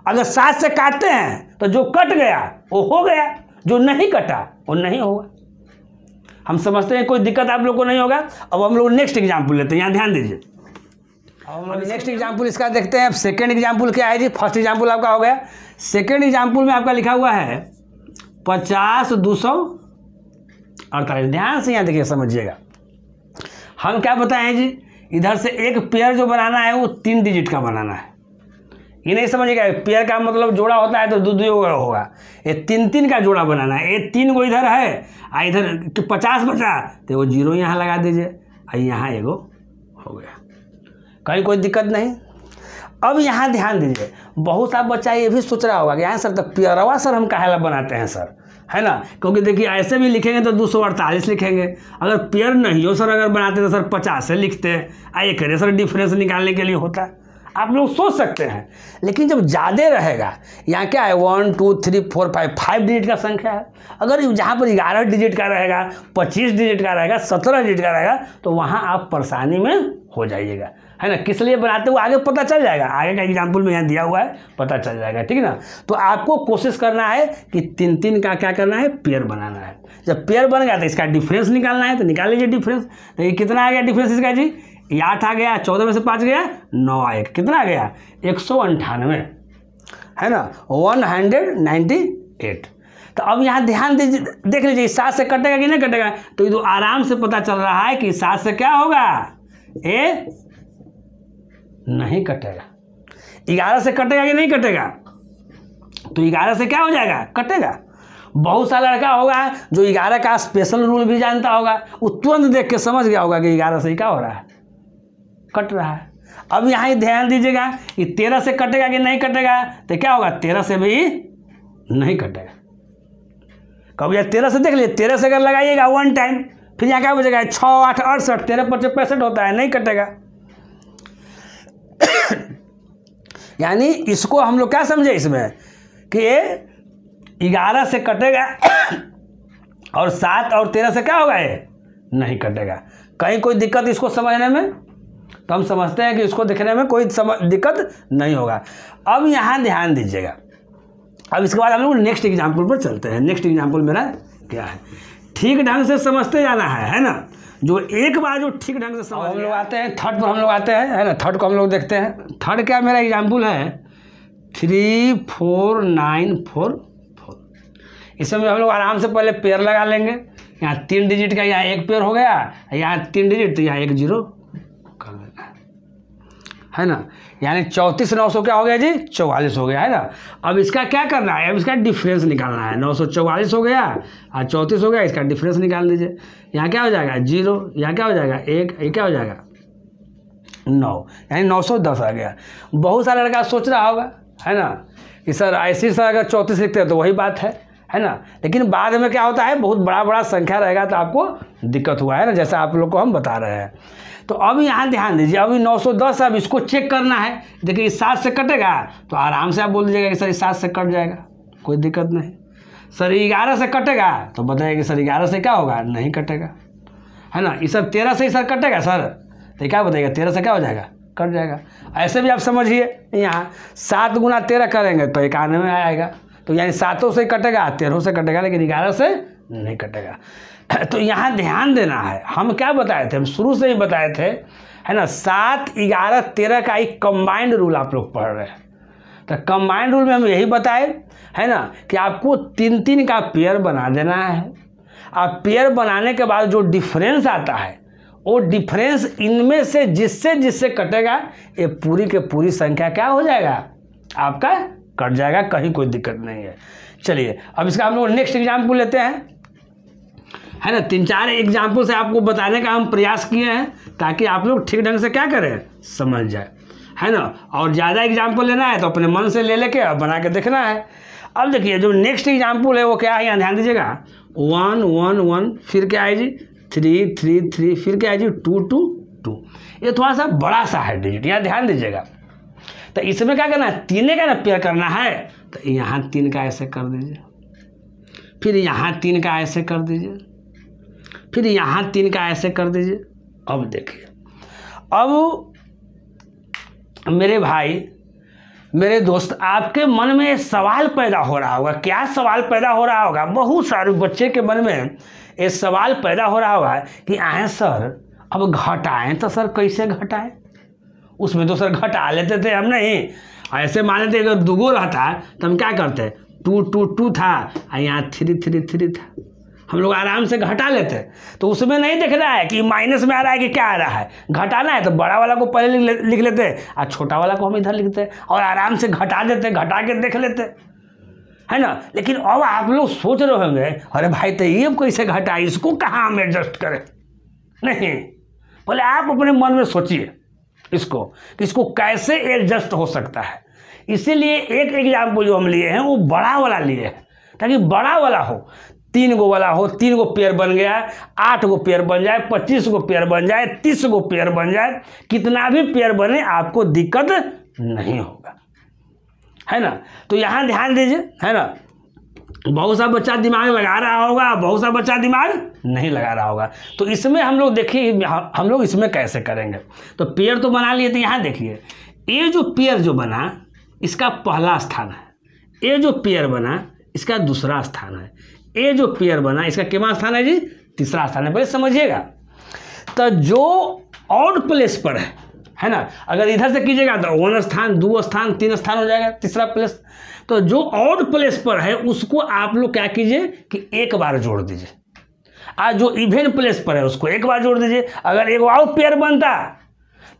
अगर 7 से काटते हैं तो जो कट गया वो हो गया, जो नहीं कटा वो नहीं होगा। हम समझते हैं कोई दिक्कत आप लोग को नहीं होगा। अब हम लोग नेक्स्ट एग्जाम्पल लेते हैं, यहाँ ध्यान दीजिए। अब हम लोग नेक्स्ट एग्जाम्पल इसका देखते हैं। सेकेंड एग्जाम्पल क्या है जी, फर्स्ट एग्जाम्पल आपका हो गया। सेकेंड एग्जाम्पल में आपका लिखा हुआ है 50 248। ध्यान से यहाँ देखिए, समझिएगा। हम क्या बताएं जी, इधर से एक पेयर जो बनाना है वो 3 डिजिट का बनाना है। ये नहीं समझिएगा, पेयर का मतलब जोड़ा होता है तो 2 होगा, ये 3 का जोड़ा बनाना है। ये 3 गो इधर है, इधर 50 बचा तो वो 0 यहाँ लगा दीजिए, यहाँ एगो हो गया, कहीं कोई दिक्कत नहीं। अब यहाँ ध्यान दीजिए, बहुत सा बच्चा ये भी सोच रहा होगा कि यहाँ सर तो पेयरवा सर हम काहे ला बनाते हैं सर, है ना। क्योंकि देखिए ऐसे भी लिखेंगे तो 248 लिखेंगे, अगर पेयर नहीं हो सर अगर बनाते तो सर 50 से लिखते हैं, ये करे सर डिफरेंस निकालने के लिए होता है। आप लोग सोच सकते हैं, लेकिन जब ज़्यादा रहेगा, यहाँ क्या है 1 2 3 4 5 डिजिट का संख्या है। अगर जहाँ पर 11 डिजिट का रहेगा, 25 डिजिट का रहेगा, 17 डिजिट का रहेगा, तो वहाँ आप परेशानी में हो जाइएगा, है ना। किस लिए बनाते हो आगे पता चल जाएगा, आगे का एग्जाम्पल में यहाँ दिया हुआ है, पता चल जाएगा, ठीक है ना। तो आपको कोशिश करना है कि 3 का क्या करना है, पेयर बनाना है। जब पेयर बन गया तो इसका डिफरेंस निकालना है, तो निकाल लीजिए डिफरेंस। तो ये कितना आ गया डिफरेंस इसका जी, 8 आ गया, 14 में से 5 गया, 9 आएगा, कितना आ गया 198, है ना, 198। तो अब यहाँ ध्यान दीजिए, देख लीजिए 7 से कटेगा कि नहीं कटेगा। तो ये तो आराम से पता चल रहा है कि 7 से क्या होगा, ये नहीं कटेगा। 11 से कटेगा कि नहीं कटेगा, तो 11 से क्या हो जाएगा, कटेगा। बहुत सा लड़का होगा जो 11 का स्पेशल रूल भी जानता होगा, वो तुरंत देख के समझ गया होगा कि 11 से क्या हो रहा है, कट रहा है। अब यहाँ ध्यान दीजिएगा कि 13 से कटेगा कि नहीं कटेगा, तो क्या होगा 13 से भी नहीं कटेगा। कब यार 13 से देख लीजिए, 13 से अगर लगाइएगा 1 टाइम, फिर यहाँ क्या बचेगा 6 8 68, 13 5 65 होता है, नहीं कटेगा। यानी इसको हम लोग क्या समझे इसमें कि 11 से कटेगा और 7 और 13 से क्या होगा, ये नहीं कटेगा। कहीं कोई दिक्कत इसको समझने में, तो हम समझते हैं कि इसको देखने में कोई दिक्कत नहीं होगा। अब यहाँ ध्यान दीजिएगा, अब इसके बाद हम लोग नेक्स्ट एग्जाम्पल पर चलते हैं। नेक्स्ट एग्जाम्पल मेरा क्या है, ठीक ढंग से समझते जाना है ना। जो एक बार जो ठीक ढंग से समझ, हम लोग आते हैं थर्ड पर, हम लोग आते हैं, है ना। थर्ड को हम लोग देखते हैं। थर्ड क्या मेरा एग्जाम्पल है 34944। इसमें हम लोग आराम से पहले पेयर लगा लेंगे। यहाँ 3 डिजिट का यहाँ एक पेयर हो गया, यहाँ 3 डिजिट तो यहाँ एक जीरो कर लेना है ना। यानी 34,900 क्या हो गया जी, 44 हो गया, है ना। अब इसका क्या करना है, अब इसका डिफरेंस निकालना है। 944 हो गया और 34 हो गया, इसका डिफरेंस निकाल दीजिए। यहाँ क्या हो जाएगा 0, यहाँ क्या हो जाएगा 1, ये क्या हो जाएगा 9, यानी 910 आ गया। बहुत सारा लड़का सोच रहा होगा, है ना, कि सर ऐसे सर अगर 34 लिखते हैं तो वही बात है ना। लेकिन बाद में क्या होता है, बहुत बड़ा संख्या रहेगा तो आपको दिक्कत हुआ है ना, जैसा आप लोग को हम बता रहे हैं। तो अब यहाँ ध्यान दीजिए, अभी 910, अब इसको चेक करना है। देखिए इस 7 से कटेगा तो आराम से आप बोल दीजिएगा कि सर इस 7 से कट जाएगा, कोई दिक्कत नहीं। सर 11 से कटेगा तो बताइए कि सर 11 से क्या होगा, नहीं कटेगा, है ना। इस सर 13 से सर कटेगा सर, तो क्या बताइएगा 13 से क्या हो जाएगा, कट जाएगा। ऐसे भी आप समझिए, यहाँ 7 गुना 13 करेंगे तो 91 में आएगा। तो यानी 7 से कटेगा, 13 से कटेगा, लेकिन 11 से नहीं कटेगा। तो यहाँ ध्यान देना है। हम क्या बताए थे, हम शुरू से ही बताए थे, है ना, 7, 11, 13 का एक कंबाइंड रूल आप लोग पढ़ रहे हैं। तो कंबाइंड रूल में हम यही बताए, है ना, कि आपको 3-3 का पेयर बना देना है। अब पेयर बनाने के बाद जो डिफरेंस आता है, वो डिफरेंस इनमें से जिससे कटेगा, ये पूरी के पूरी संख्या क्या हो जाएगा, आपका कट जाएगा, कहीं कोई दिक्कत नहीं है। चलिए अब इसका हम लोग नेक्स्ट एग्जाम्पल लेते हैं, है ना। 3-4 एग्जाम्पल से आपको बताने का हम प्रयास किए हैं, ताकि आप लोग ठीक ढंग से क्या करें, समझ जाए, है ना। और ज़्यादा एग्जाम्पल लेना है तो अपने मन से ले लेके अब बना के देखना है। अब देखिए जो नेक्स्ट एग्जाम्पल है वो क्या है, यहाँ ध्यान दीजिएगा। 1 1 1, फिर क्या है जी 3 3 3, फिर क्या है जी 2 2 2। ये थोड़ा सा बड़ा सा है डिजिट, यहाँ ध्यान दीजिएगा। तो इसमें क्या करना है, 3 का ना पेयर करना है। तो यहाँ 3 का ऐसे कर दीजिए, फिर यहाँ 3 का ऐसे कर दीजिए, फिर यहाँ 3 का ऐसे कर दीजिए। अब देखिए, अब मेरे भाई, मेरे दोस्त, आपके मन में सवाल पैदा हो रहा होगा। क्या सवाल पैदा हो रहा होगा, बहुत सारे बच्चे के मन में ये सवाल पैदा हो रहा होगा कि आए सर अब घटाएं तो सर कैसे घटाएं, उसमें तो सर घटा लेते थे हम, नहीं ऐसे मान लेते अगर 2 रहता तो हम क्या करते, 2 2 2 था और यहाँ 3 3 3 था, हम लोग आराम से घटा लेते। तो उसमें नहीं देख रहा है कि माइनस में आ रहा है कि क्या आ रहा है, घटाना है तो बड़ा वाला को पहले लिख लेते और छोटा वाला को हम इधर लिखते और आराम से घटा देते, घटा के देख लेते, है ना। लेकिन अब आप लोग सोच रहे होंगे अरे भाई तो ये कैसे घटा, इसको कहाँ हम एडजस्ट करें। नहीं, बोले आप अपने मन में सोचिए इसको कि इसको कैसे एडजस्ट हो सकता है। इसीलिए एक एग्जाम्पल जो हम लिए हैं वो बड़ा वाला लिए हैं, ताकि बड़ा वाला हो, 3 गो वाला हो, 3 गो पेयर बन गया, 8 गो पेयर बन जाए, 25 गो पेयर बन जाए, 30 गो पेयर बन जाए, कितना भी पेयर बने आपको दिक्कत नहीं होगा, है ना। तो यहाँ ध्यान दीजिए, है ना। बहुत सा बच्चा दिमाग लगा रहा होगा, बहुत सा बच्चा दिमाग नहीं लगा रहा होगा। तो इसमें हम लोग देखिए, हम लोग इसमें कैसे करेंगे। तो पेयर तो बना लिए, तो यहाँ देखिए ये जो पेयर जो बना इसका पहला स्थान है, ये जो पेयर बना इसका दूसरा स्थान है, ये जो पेयर बना इसका कितना स्थान है जी, तीसरा स्थान है। पहले समझिएगा। तो जो ऑड प्लेस पर है ना, अगर इधर से कीजिएगा तो 1 स्थान, 2 स्थान, 3 स्थान हो जाएगा, तीसरा प्लेस। तो जो ऑड प्लेस पर है उसको आप लोग क्या कीजिए कि एक बार जोड़ दीजिए, आज जो इवन प्लेस पर है उसको एक बार जोड़ दीजिए। अगर एक और पेयर बनता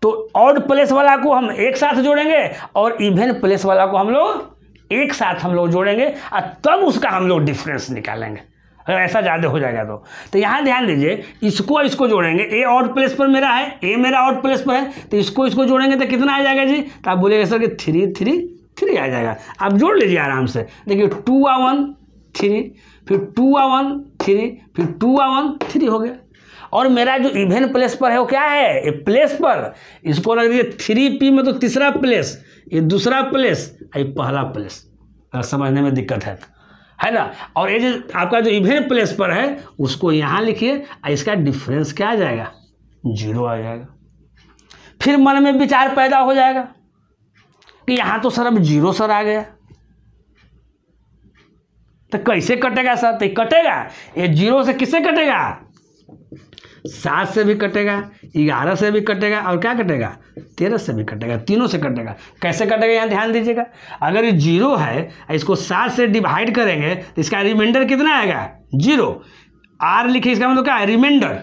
तो ऑड प्लेस वाला को हम एक साथ जोड़ेंगे और इवन प्लेस वाला को हम लोग एक साथ हम लोग जोड़ेंगे और तब उसका हम लोग डिफरेंस निकालेंगे, अगर ऐसा ज़्यादा हो जाएगा तो यहाँ ध्यान दीजिए, इसको जोड़ेंगे, ए ऑड प्लेस पर मेरा है, ए मेरा ऑड प्लेस पर है, तो इसको जोड़ेंगे तो कितना आ जाएगा जी, तो आप बोलेगा सर कि 3 3 3 आ जाएगा। आप जोड़ लीजिए आराम से, देखिए 2 1 3, फिर 2 1 3, फिर 2 1 3 हो गया। और मेरा जो इवन प्लेस पर है वो क्या है, ये प्लेस पर, इसको रख दीजिए 3p में, तो तीसरा प्लेस, ये दूसरा प्लेस, ये पहला प्लेस, अगर समझने में दिक्कत है ना। और ये जो आपका जो इवन प्लेस पर है उसको यहाँ लिखिए, इसका डिफरेंस क्या आ जाएगा, 0 आ जाएगा। फिर मन में विचार पैदा हो जाएगा कि यहाँ तो सर अब 0 सर आ गया, तो कैसे कटेगा सर? तो कटेगा, ये 0 से किससे कटेगा? 7 से भी कटेगा, 11 से भी कटेगा, और क्या कटेगा? 13 से भी कटेगा, तीनों से कटेगा। कैसे कटेगा यहाँ ध्यान दीजिएगा। अगर ये 0 है, इसको 7 से डिवाइड करेंगे तो इसका रिमाइंडर कितना आएगा? 0। आर लिखिए, इसका मतलब क्या है? रिमाइंडर।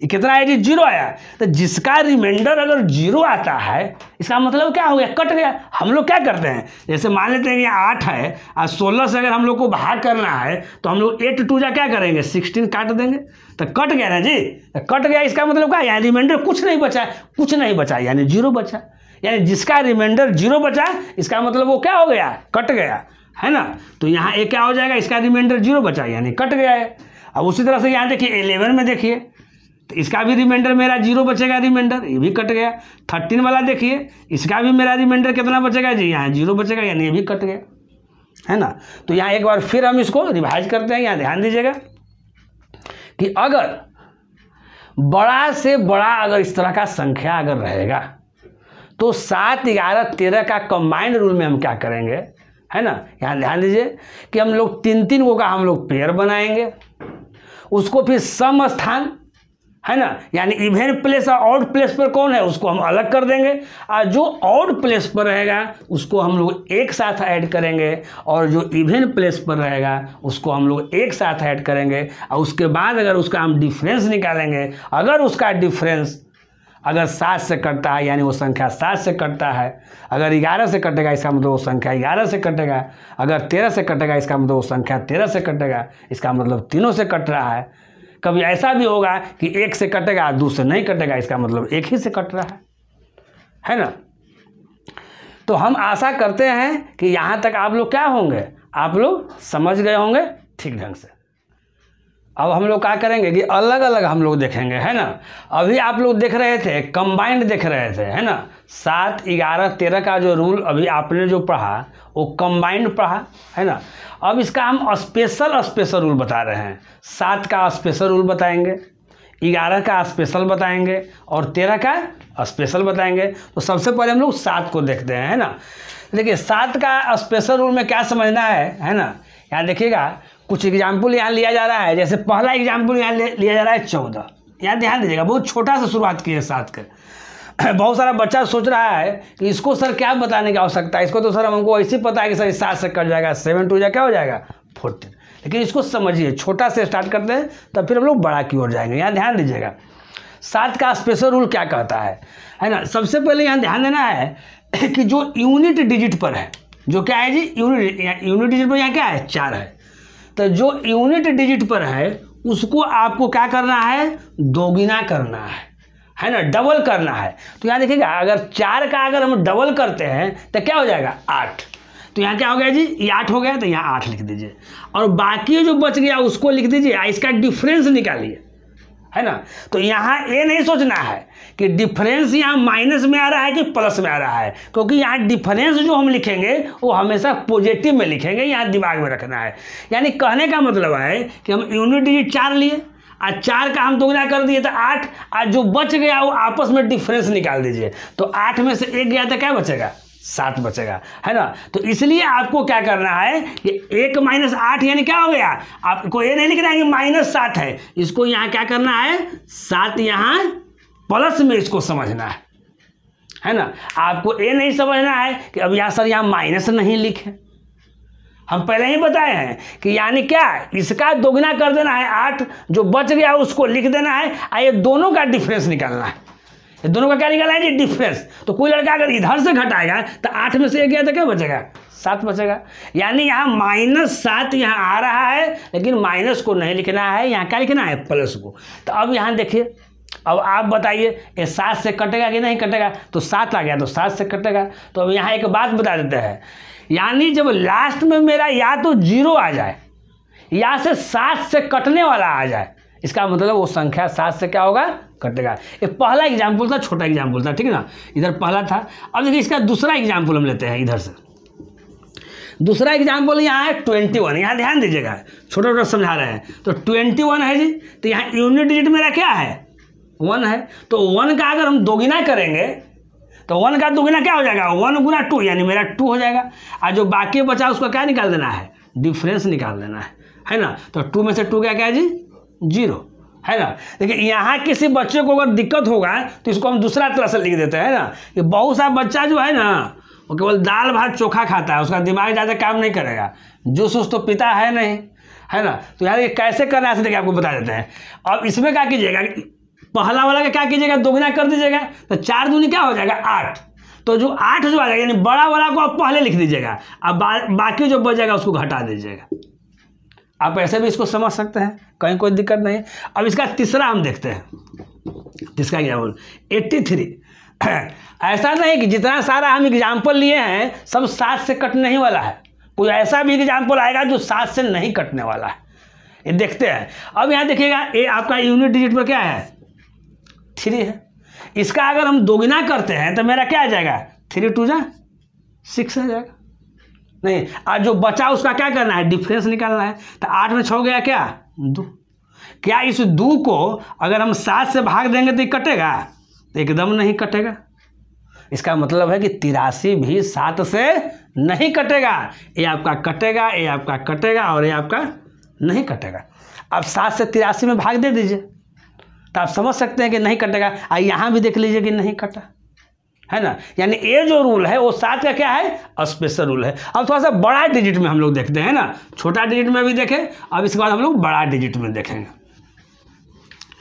ये कितना है जी? 0 आया। तो जिसका रिमाइंडर अगर 0 आता है, इसका मतलब क्या हो गया? कट गया। हम लोग क्या करते हैं, जैसे मान लेते हैं कि 8 है और 16 से अगर हम लोग को भाग करना है तो हम लोग 8 2 क्या करेंगे? 16 काट देंगे, तो कट गया ना जी। तो कट गया, इसका मतलब क्या? यानी रिमाइंडर कुछ नहीं बचा, कुछ नहीं बचा, यानी 0 बचा। यानी जिसका रिमाइंडर 0 बचा, इसका मतलब वो क्या हो गया? कट गया, है ना। तो यहाँ एक क्या हो जाएगा? इसका रिमाइंडर 0 बचा, यानी कट गया है। अब उसी तरह से यहाँ देखिए 11 में देखिए, तो इसका भी रिमाइंडर मेरा 0 बचेगा, रिमाइंडर ये भी कट गया। 13 वाला देखिए, इसका भी मेरा रिमाइंडर कितना बचेगा जी? यहाँ 0 बचेगा, यानी ये भी कट गया, है ना। तो यहाँ एक बार फिर हम इसको रिवाइज करते हैं। यहाँ ध्यान दीजिएगा कि अगर बड़ा से बड़ा अगर इस तरह का संख्या अगर रहेगा तो 7, 11, 13 का कंबाइंड रूल में हम क्या करेंगे, है ना। यहाँ ध्यान दीजिए कि हम लोग 3-3 को का हम लोग पेयर बनाएंगे, उसको फिर सम स्थान, है ना, यानी इवन प्लेस और ऑड प्लेस पर कौन है उसको हम अलग कर देंगे, और जो ऑड प्लेस पर रहेगा उसको हम लोग एक साथ ऐड करेंगे, और जो इवन प्लेस पर रहेगा उसको हम लोग एक साथ ऐड करेंगे। और उसके बाद अगर उसका हम डिफरेंस निकालेंगे, अगर उसका डिफरेंस अगर 7 से कटता है यानी वो संख्या 7 से कटता है, अगर 11 से कटेगा इसका मतलब वो संख्या 11 से कटेगा, अगर 13 से कटेगा इसका मतलब वो संख्या 13 से कटेगा, इसका मतलब तीनों से कट रहा है। कभी ऐसा भी होगा कि 1 से कटेगा, 2 से नहीं कटेगा, इसका मतलब 1 ही से कट रहा है ना। तो हम आशा करते हैं कि यहाँ तक आप लोग क्या होंगे, आप लोग समझ गए होंगे ठीक ढंग से। अब हम लोग क्या करेंगे कि अलग अलग हम लोग देखेंगे, है ना। अभी आप लोग देख रहे थे कंबाइंड देख रहे थे, है ना। 7, 11, 13 का जो रूल अभी आपने जो पढ़ा वो कंबाइंड पढ़ा, है ना। अब इसका हम स्पेशल रूल बता रहे हैं। 7 का स्पेशल रूल बताएंगे, 11 का स्पेशल बताएंगे, और 13 का स्पेशल बताएंगे। तो सबसे पहले हम लोग 7 को देखते हैं, है ना। देखिए 7 का स्पेशल रूल में क्या समझना है ना। यहाँ देखिएगा कुछ एग्जाम्पल यहाँ लिया जा रहा है। जैसे पहला एग्जाम्पल यहाँ लिया जा रहा है 14। यहाँ ध्यान दीजिएगा, बहुत छोटा सा शुरुआत की है 7 के। बहुत सारा बच्चा सोच रहा है कि इसको सर क्या बताने की आवश्यकता है, इसको तो सर हमको ऐसे पता है कि सर 7 से कट जाएगा, 7 2 क्या हो जाएगा 14। लेकिन इसको समझिए, छोटा से स्टार्ट करते हैं तब फिर हम लोग बड़ा की ओर जाएंगे। यहाँ ध्यान दीजिएगा 7 का स्पेशल रूल क्या कहता है ना। सबसे पहले यहाँ ध्यान देना है कि जो यूनिट डिजिट पर है, जो क्या है जी यूनिट डिजिट पर यहाँ क्या है 4 है। तो जो यूनिट डिजिट पर है उसको आपको क्या करना है, दोगुना करना है ना, डबल करना है। तो यहाँ देखिएगा अगर 4 का अगर हम डबल करते हैं तो क्या हो जाएगा 8। तो यहाँ क्या हो गया जी, ये 8 हो गया, तो यहाँ 8 लिख दीजिए, और बाकी जो बच गया उसको लिख दीजिए, इसका डिफरेंस निकालिए, है ना। तो यहाँ ये नहीं सोचना है कि डिफरेंस यहाँ माइनस में आ रहा है कि प्लस में आ रहा है, क्योंकि यहाँ डिफरेंस जो हम लिखेंगे वो हमेशा पॉजिटिव में लिखेंगे, यहाँ दिमाग में रखना है। यानी कहने का मतलब है कि हम यूनिट डिजिट 4 लिए और 4 का हम दोगुना कर दिए तो 8, और जो बच गया वो आपस में डिफरेंस निकाल दीजिए। तो 8 में से 1 गया तो क्या बचेगा, 7 बचेगा, है ना। तो इसलिए आपको क्या करना है कि 1 - 8 यानी क्या हो गया, आपको ये नहीं लिखना है कि -7 है, इसको यहाँ क्या करना है 7 यहाँ प्लस में इसको समझना है ना। आपको ये नहीं समझना है कि अब यहाँ सर यहाँ माइनस नहीं लिखे, हम पहले ही बताए हैं कि यानी क्या इसका दोगुना कर देना है 8, जो बच गया उसको लिख देना है, और ये दोनों का डिफरेंस निकालना है। ये दोनों का क्या निकालना है जी, डिफरेंस। तो कोई लड़का अगर इधर से घटाएगा तो 8 में से 1 गया तो क्या बचेगा, 7 बचेगा। यानी यहाँ -7 यहाँ आ रहा है, लेकिन माइनस को नहीं लिखना है, यहाँ क्या लिखना है, प्लस को। तो अब यहाँ देखिए, अब आप बताइए ये 7 से कटेगा कि नहीं कटेगा। तो 7 आ गया तो 7 से कटेगा। तो अब यहाँ एक बात बता देते हैं, यानी जब लास्ट में मेरा या तो 0 आ जाए या से 7 से कटने वाला आ जाए, इसका मतलब वो संख्या 7 से क्या होगा, कटेगा। ये पहला एग्जाम्पल था, छोटा एग्जाम्पल था, ठीक है ना। इधर पहला था। अब देखिए इसका दूसरा एग्जाम्पल हम लेते हैं इधर से। दूसरा एग्जाम्पल यहाँ है 21। यहाँ ध्यान दीजिएगा, छोटा छोटा समझा रहे हैं। तो 21 है जी, तो यहाँ यूनिट डिजिट मेरा क्या है 1 है। तो 1 का अगर हम दोगुना करेंगे तो 1 का दोगुना क्या हो जाएगा, 1 × 2 यानी मेरा 2 हो जाएगा, और जो बाकी बचा उसको क्या निकाल देना है, डिफरेंस निकाल लेना है ना। तो 2 में से 2 क्या है जी 0, है ना। देखिए यहाँ किसी बच्चे को अगर दिक्कत होगा तो इसको हम दूसरा तरह से लिख देते हैं ना, कि बहुत सा बच्चा जो है ना वो केवल दाल भात चोखा खाता है, उसका दिमाग ज़्यादा काम नहीं करेगा, जूस तो पीता है नहीं, है ना। तो यार ये कैसे करना है देखिए आपको बता देते हैं। अब इसमें क्या कीजिएगा, पहला वाला का क्या कीजिएगा, दोगुना कर दीजिएगा, तो 4 दूनी क्या हो जाएगा 8। तो जो 8 जो आ जाएगा यानी बड़ा वाला को आप पहले लिख दीजिएगा, अब बाकी जो बच जाएगा उसको घटा दीजिएगा। आप ऐसे भी इसको समझ सकते हैं, कहीं कोई दिक्कत नहीं। अब इसका तीसरा हम देखते हैं, जिसका एग्जाम्पल 83। ऐसा नहीं कि जितना सारा हम एग्जाम्पल लिए हैं सब 7 से कटने ही वाला है, कोई ऐसा भी एग्जाम्पल आएगा जो 7 से नहीं कटने वाला है। ये देखते हैं। अब यहाँ देखिएगा ये आपका यूनिट डिजिट पर क्या है 3 है। इसका अगर हम दोगुना करते हैं तो मेरा क्या आ जाएगा 3 2 जा 6 आ जाएगा। नहीं, आज जो बचा उसका क्या करना है, डिफरेंस निकालना है। तो 8 में 6 गया क्या 2। क्या इस 2 को अगर हम 7 से भाग देंगे तो कटेगा, तो एकदम नहीं कटेगा। इसका मतलब है कि 83 भी 7 से नहीं कटेगा। ये आपका कटेगा, ये आपका कटेगा और ये आपका नहीं कटेगा। अब 7 से 83 में भाग दे दीजिए तो आप समझ सकते हैं कि नहीं कटेगा। यहाँ भी देख लीजिए कि नहीं कटा, है ना। यानी ये जो रूल है वो 7 का क्या है स्पेशल रूल है। अब थोड़ा सा बड़ा डिजिट में हम लोग देखते हैं ना, छोटा डिजिट में भी देखें, अब इसके बाद हम लोग बड़ा डिजिट में देखेंगे,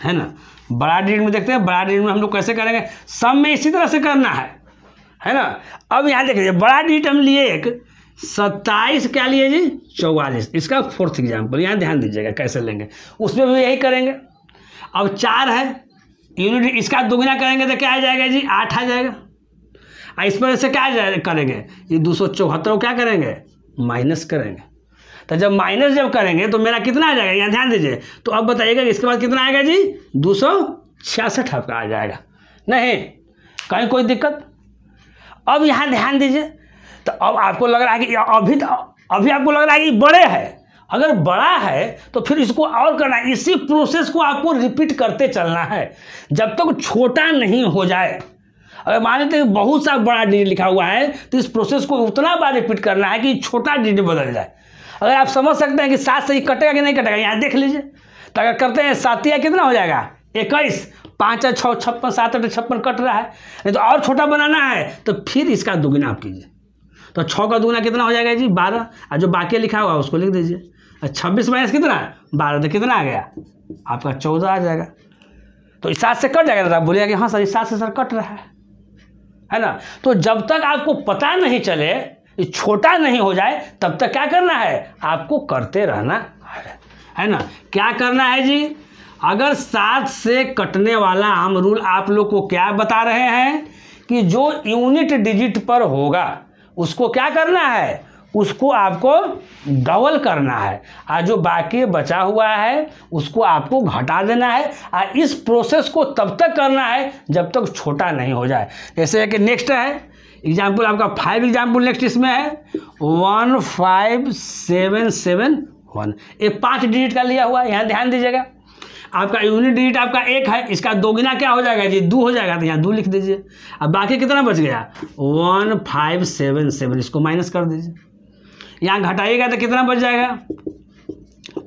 है ना। बड़ा डिजिट में देखते हैं, बड़ा डिजिट में हम लोग कैसे करेंगे, सम में इसी तरह से करना है ना। अब यहाँ देखिए बड़ा डिजिट हम लिए एक 27, क्या लिए जी 44। इसका 4th एग्जाम्पल यहाँ ध्यान दीजिएगा कैसे लेंगे, उसमें भी यही करेंगे। अब 4 है यूनिट, इसका दोगुना करेंगे तो क्या आ जाएगा जी 8 आ जाएगा। इस पर से क्या करेंगे, ये 274 क्या करेंगे माइनस करेंगे। तो जब माइनस जब करेंगे तो मेरा कितना आ जाएगा, यहाँ ध्यान दीजिए। तो अब बताइएगा इसके बाद कितना आएगा जी 266 आपका आ जाएगा। नहीं कहीं कोई दिक्कत। अब यहाँ ध्यान दीजिए, तो अब आपको लग रहा है कि अभी आपको लग रहा है कि बड़े है। अगर बड़ा है तो फिर इसको और करना है, इसी प्रोसेस को आपको रिपीट करते चलना है जब तक छोटा नहीं हो जाए। अगर मान लेते हैं बहुत सा बड़ा डिजिट लिखा हुआ है तो इस प्रोसेस को उतना बार रिपीट करना है कि छोटा डिजिट बदल जाए। अगर आप समझ सकते हैं कि 7 से ही कटेगा कि नहीं कटेगा, यहाँ देख लीजिए। तो अगर करते हैं 7 या कितना हो जाएगा 21, 5 या 6 56, 7 8 56 कट रहा है। नहीं तो और छोटा बनाना है तो फिर इसका दोगुना आप कीजिए। तो 6 का दोगुना कितना हो जाएगा जी 12, और जो बाकी लिखा हुआ उसको लिख दीजिए। 26 माइनस कितना 12, तो कितना आ गया आपका 14 आ जाएगा। तो 7 से कट जाएगा। तो आप बोलिएगा कि हाँ सर 7 से सर कट रहा है ना। तो जब तक आपको पता नहीं चले, छोटा नहीं हो जाए, तब तक क्या करना है आपको करते रहना है ना। क्या करना है जी, अगर 7 से कटने वाला हम रूल आप लोग को क्या बता रहे हैं कि जो यूनिट डिजिट पर होगा उसको क्या करना है, उसको आपको डबल करना है, और जो बाकी बचा हुआ है उसको आपको घटा देना है। और इस प्रोसेस को तब तक करना है जब तक छोटा नहीं हो जाए। जैसे कि नेक्स्ट है एग्जाम्पल आपका 5 एग्जाम्पल नेक्स्ट इसमें है 15771। ये 5 डिजिट का लिया हुआ है, यहाँ ध्यान दीजिएगा। आपका यूनिट डिजिट आपका 1 है, इसका दोगुना क्या हो जाएगा जी 2 हो जाएगा, तो यहाँ 2 लिख दीजिए। अब बाकी कितना बच गया 1577, इसको माइनस कर दीजिए। यहाँ घटाइएगा तो कितना बच जाएगा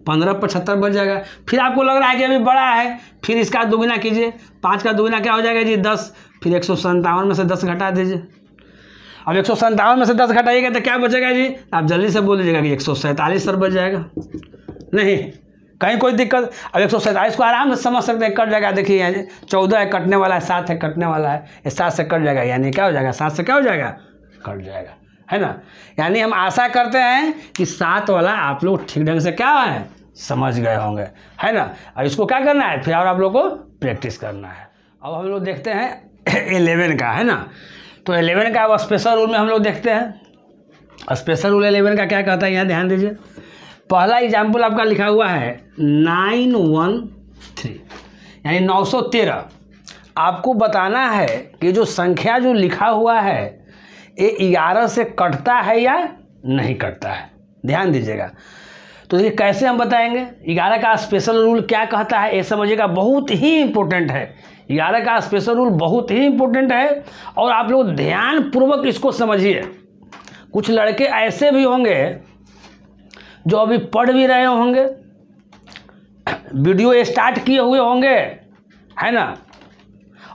1575 बच जाएगा। फिर आपको लग रहा है कि अभी बड़ा है, फिर इसका दोगुना कीजिए। 5 का दोगुना क्या हो जाएगा जी 10, फिर 157 में से 10 घटा दीजिए। अब 157 में से 10 घटाइएगा तो क्या बचेगा जी, आप जल्दी से बोल लीजिएगा कि 147 सर बच जाएगा। नहीं कहीं कोई दिक्कत। अब 147 को आराम से समझ सकते हैं, कट जाएगा। देखिए यहाँ 14 है कटने वाला है, 7 है कटने वाला है, ये 7 से कट जाएगा, यानी क्या हो जाएगा 7 से क्या हो जाएगा कट जाएगा, है ना। यानी हम आशा करते हैं कि 7 वाला आप लोग ठीक ढंग से क्या है समझ गए होंगे, है ना। और इसको क्या करना है फिर और आप लोग को प्रैक्टिस करना है। अब हम लोग देखते हैं 11 का, है ना। तो 11 का अब स्पेशल रूल में हम लोग देखते हैं। स्पेशल रूल 11 का क्या कहता है, यहाँ ध्यान दीजिए। पहला एग्जाम्पल आपका लिखा हुआ है 913, यानी 913। आपको बताना है कि जो संख्या जो लिखा हुआ है ये 11 से कटता है या नहीं कटता है, ध्यान दीजिएगा। तो ये कैसे हम बताएंगे, 11 का स्पेशल रूल क्या कहता है ये समझिएगा, बहुत ही इंपॉर्टेंट है। 11 का स्पेशल रूल बहुत ही इंपॉर्टेंट है और आप लोग ध्यान पूर्वक इसको समझिए। कुछ लड़के ऐसे भी होंगे जो अभी पढ़ भी रहे होंगे, वीडियो स्टार्ट किए हुए होंगे, है ना,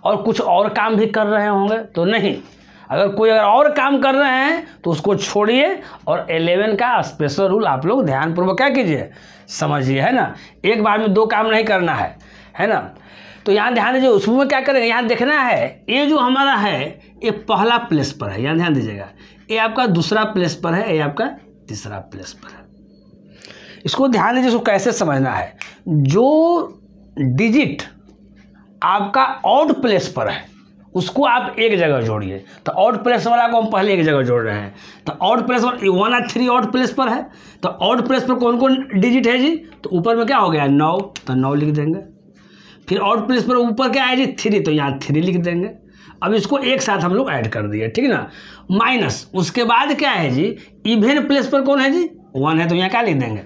और कुछ और काम भी कर रहे होंगे, तो नहीं, अगर कोई और काम कर रहे हैं तो उसको छोड़िए और 11 का स्पेशल रूल आप लोग ध्यानपूर्वक क्या कीजिए, समझिए, है ना। एक बार में 2 काम नहीं करना है ना। तो यहाँ ध्यान दीजिए, उसमें क्या करेंगे, यहाँ देखना है ये जो हमारा है ये पहला प्लेस पर है, यहाँ ध्यान दीजिएगा, ये आपका दूसरा प्लेस पर है, ये आपका तीसरा प्लेस पर है। इसको ध्यान दीजिए, इसको कैसे समझना है। जो डिजिट आपका ऑड प्लेस पर है उसको आप एक जगह जोड़िए। तो ऑड प्लेस वाला को हम पहले एक जगह जोड़ रहे हैं, तो ऑड प्लेस वाला 1 और 3 ऑड प्लेस पर है, तो ऑड प्लेस पर कौन कौन डिजिट है जी, तो ऊपर में क्या हो गया 9, तो 9 लिख देंगे। फिर ऑड प्लेस पर ऊपर क्या है जी 3, तो यहाँ 3 लिख देंगे। अब इसको एक साथ हम लोग ऐड कर दिए, ठीक है ना, माइनस उसके बाद क्या है जी इवन प्लेस पर कौन है जी 1 है, तो यहाँ क्या लिख देंगे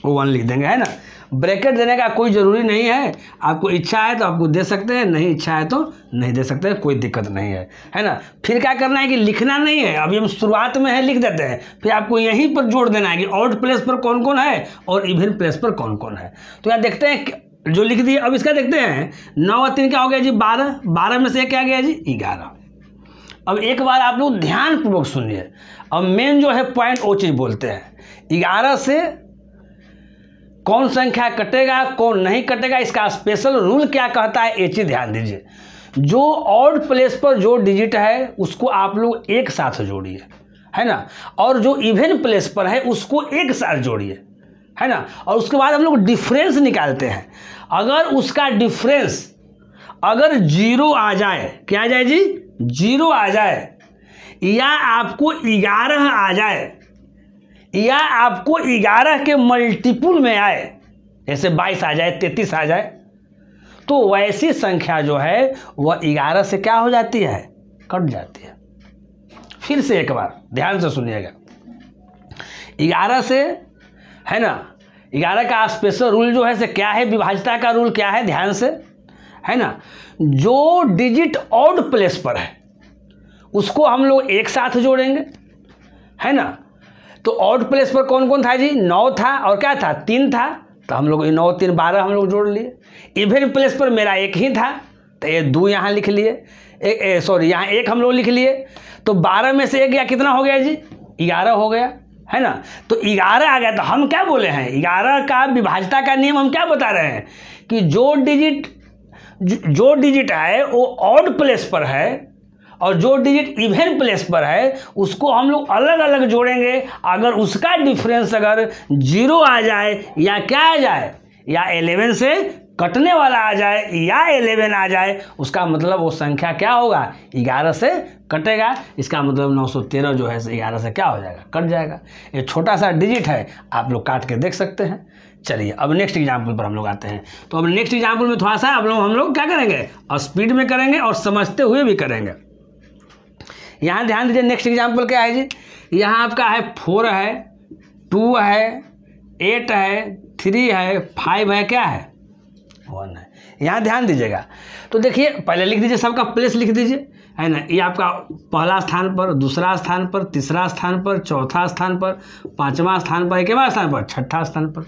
1 लिख देंगे, है ना। ब्रैकेट देने का कोई ज़रूरी नहीं है, आपको इच्छा है तो आपको दे सकते हैं, नहीं इच्छा है तो नहीं दे सकते हैं, कोई दिक्कत नहीं है ना। फिर क्या करना है कि लिखना नहीं है, अभी हम शुरुआत में है लिख देते हैं, फिर आपको यहीं पर जोड़ देना है कि ऑड प्लेस पर कौन कौन है और इवन प्लेस पर कौन कौन है। तो यहाँ देखते हैं जो लिख दिए। अब इसका देखते हैं 9 और 3 क्या हो गया जी 12, 12 में से क्या गया जी 11। अब एक बार आप लोग ध्यानपूर्वक सुनिए, अब मेन जो है पॉइंट वो चीज़ बोलते हैं, 11 से कौन संख्या कटेगा कौन नहीं कटेगा, इसका स्पेशल रूल क्या कहता है, ये चीज़ ध्यान दीजिए। जो ऑड प्लेस पर जो डिजिट है उसको आप लोग एक साथ जोड़िए, है ना, और जो इवन प्लेस पर है उसको एक साथ जोड़िए, है ना। और उसके बाद हम लोग डिफरेंस निकालते हैं। अगर उसका डिफरेंस अगर 0 आ जाए, क्या आ जाए जी 0 आ जाए, या आपको 11 आ जाए, या आपको 11 के मल्टीपुल में आए, जैसे 22 आ जाए 33 आ जाए, तो वैसी संख्या जो है वह 11 से क्या हो जाती है, कट जाती है। फिर से एक बार ध्यान से सुनिएगा, 11 से, है ना, 11 का स्पेशल रूल जो है से क्या है, विभाज्यता का रूल क्या है, ध्यान से, है ना। जो डिजिट ऑड प्लेस पर है उसको हम लोग एक साथ जोड़ेंगे, है ना। तो ऑड प्लेस पर कौन कौन था जी 9 था और क्या था 3 था, तो हम लोग 9 3 12 हम लोग जोड़ लिए। इवन प्लेस पर मेरा 1 ही था, तो ये 2 यहाँ लिख लिए, सॉरी यहाँ 1 हम लोग लिख लिए। तो 12 में से 1 या कितना हो गया जी 11 हो गया, है ना। तो 11 आ गया, तो हम क्या बोले हैं 11 का विभाज्यता का नियम हम क्या बता रहे हैं कि जो डिजिट है वो ऑड प्लेस पर है और जो डिजिट इवन प्लेस पर है उसको हम लोग अलग अलग जोड़ेंगे। अगर उसका डिफरेंस अगर 0 आ जाए या क्या आ जाए, या 11 से कटने वाला आ जाए या 11 आ जाए, उसका मतलब वो संख्या क्या होगा 11 से कटेगा। इसका मतलब 913 जो है 11 से क्या हो जाएगा, कट जाएगा। ये छोटा सा डिजिट है, आप लोग काट के देख सकते हैं। चलिए अब नेक्स्ट एग्जाम्पल पर हम लोग आते हैं। तो अब नेक्स्ट एग्जाम्पल में थोड़ा सा हम लोग क्या करेंगे, और स्पीड में करेंगे और समझते हुए भी करेंगे। यहाँ ध्यान दीजिए, नेक्स्ट एग्जाम्पल क्या है जी, यहाँ आपका है 4 है, 2 है, 8 है, 3 है, 5 है, क्या है 1 है। यहाँ ध्यान दीजिएगा, तो देखिए पहले लिख दीजिए, सबका प्लेस लिख दीजिए, है ना। ये आपका पहला स्थान पर, दूसरा स्थान पर, तीसरा स्थान पर, चौथा स्थान पर, 5वां स्थान पर, 1वां स्थान पर, 6ठा स्थान पर।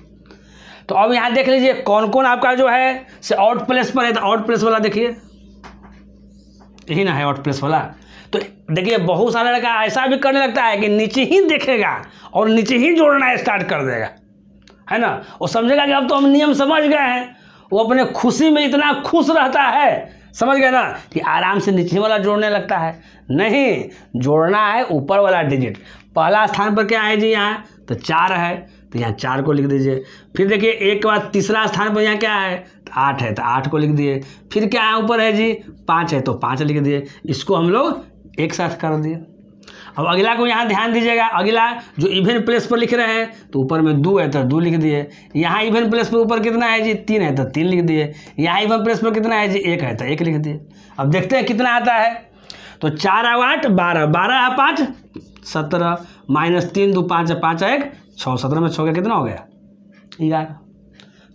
तो अब यहाँ देख लीजिए कौन कौन आपका जो है से ऑड प्लेस पर है। तो ऑड प्लेस वाला देखिए, यही ना है ऑड प्लेस वाला। तो देखिए बहुत सारा लड़का ऐसा भी करने लगता है कि नीचे ही देखेगा और नीचे ही जोड़ना स्टार्ट कर देगा, है ना। वो समझेगा कि अब तो हम नियम समझ गए हैं, वो अपने खुशी में इतना खुश रहता है, समझ गए ना, कि आराम से नीचे वाला जोड़ने लगता है। नहीं, जोड़ना है ऊपर वाला डिजिट। पहला स्थान पर क्या है जी यहाँ, तो 4 है, तो यहाँ 4 को लिख दीजिए। फिर देखिए एक के बाद तीसरा स्थान पर यहाँ क्या है, तो 8 है, तो 8 को लिख दिए। फिर क्या है ऊपर है जी 5 है, तो 5 लिख दिए। इसको हम लोग एक साथ कर दिए। अब अगला को यहाँ ध्यान दीजिएगा, अगला जो इवन प्लेस पर लिख रहे हैं तो ऊपर में 2 है तो 2 लिख दिए। यहाँ इवन प्लेस पर ऊपर कितना है जी 3 है, तो 3 लिख दिए। यहाँ इवन प्लेस पर कितना है जी 1 है, तो 1 लिख दिए। अब देखते हैं कितना आता है। तो 4 और 8 12, 12 है 5 17, -3 2 5 है, 5 1 6, 17 में 6 का कितना हो गया 11।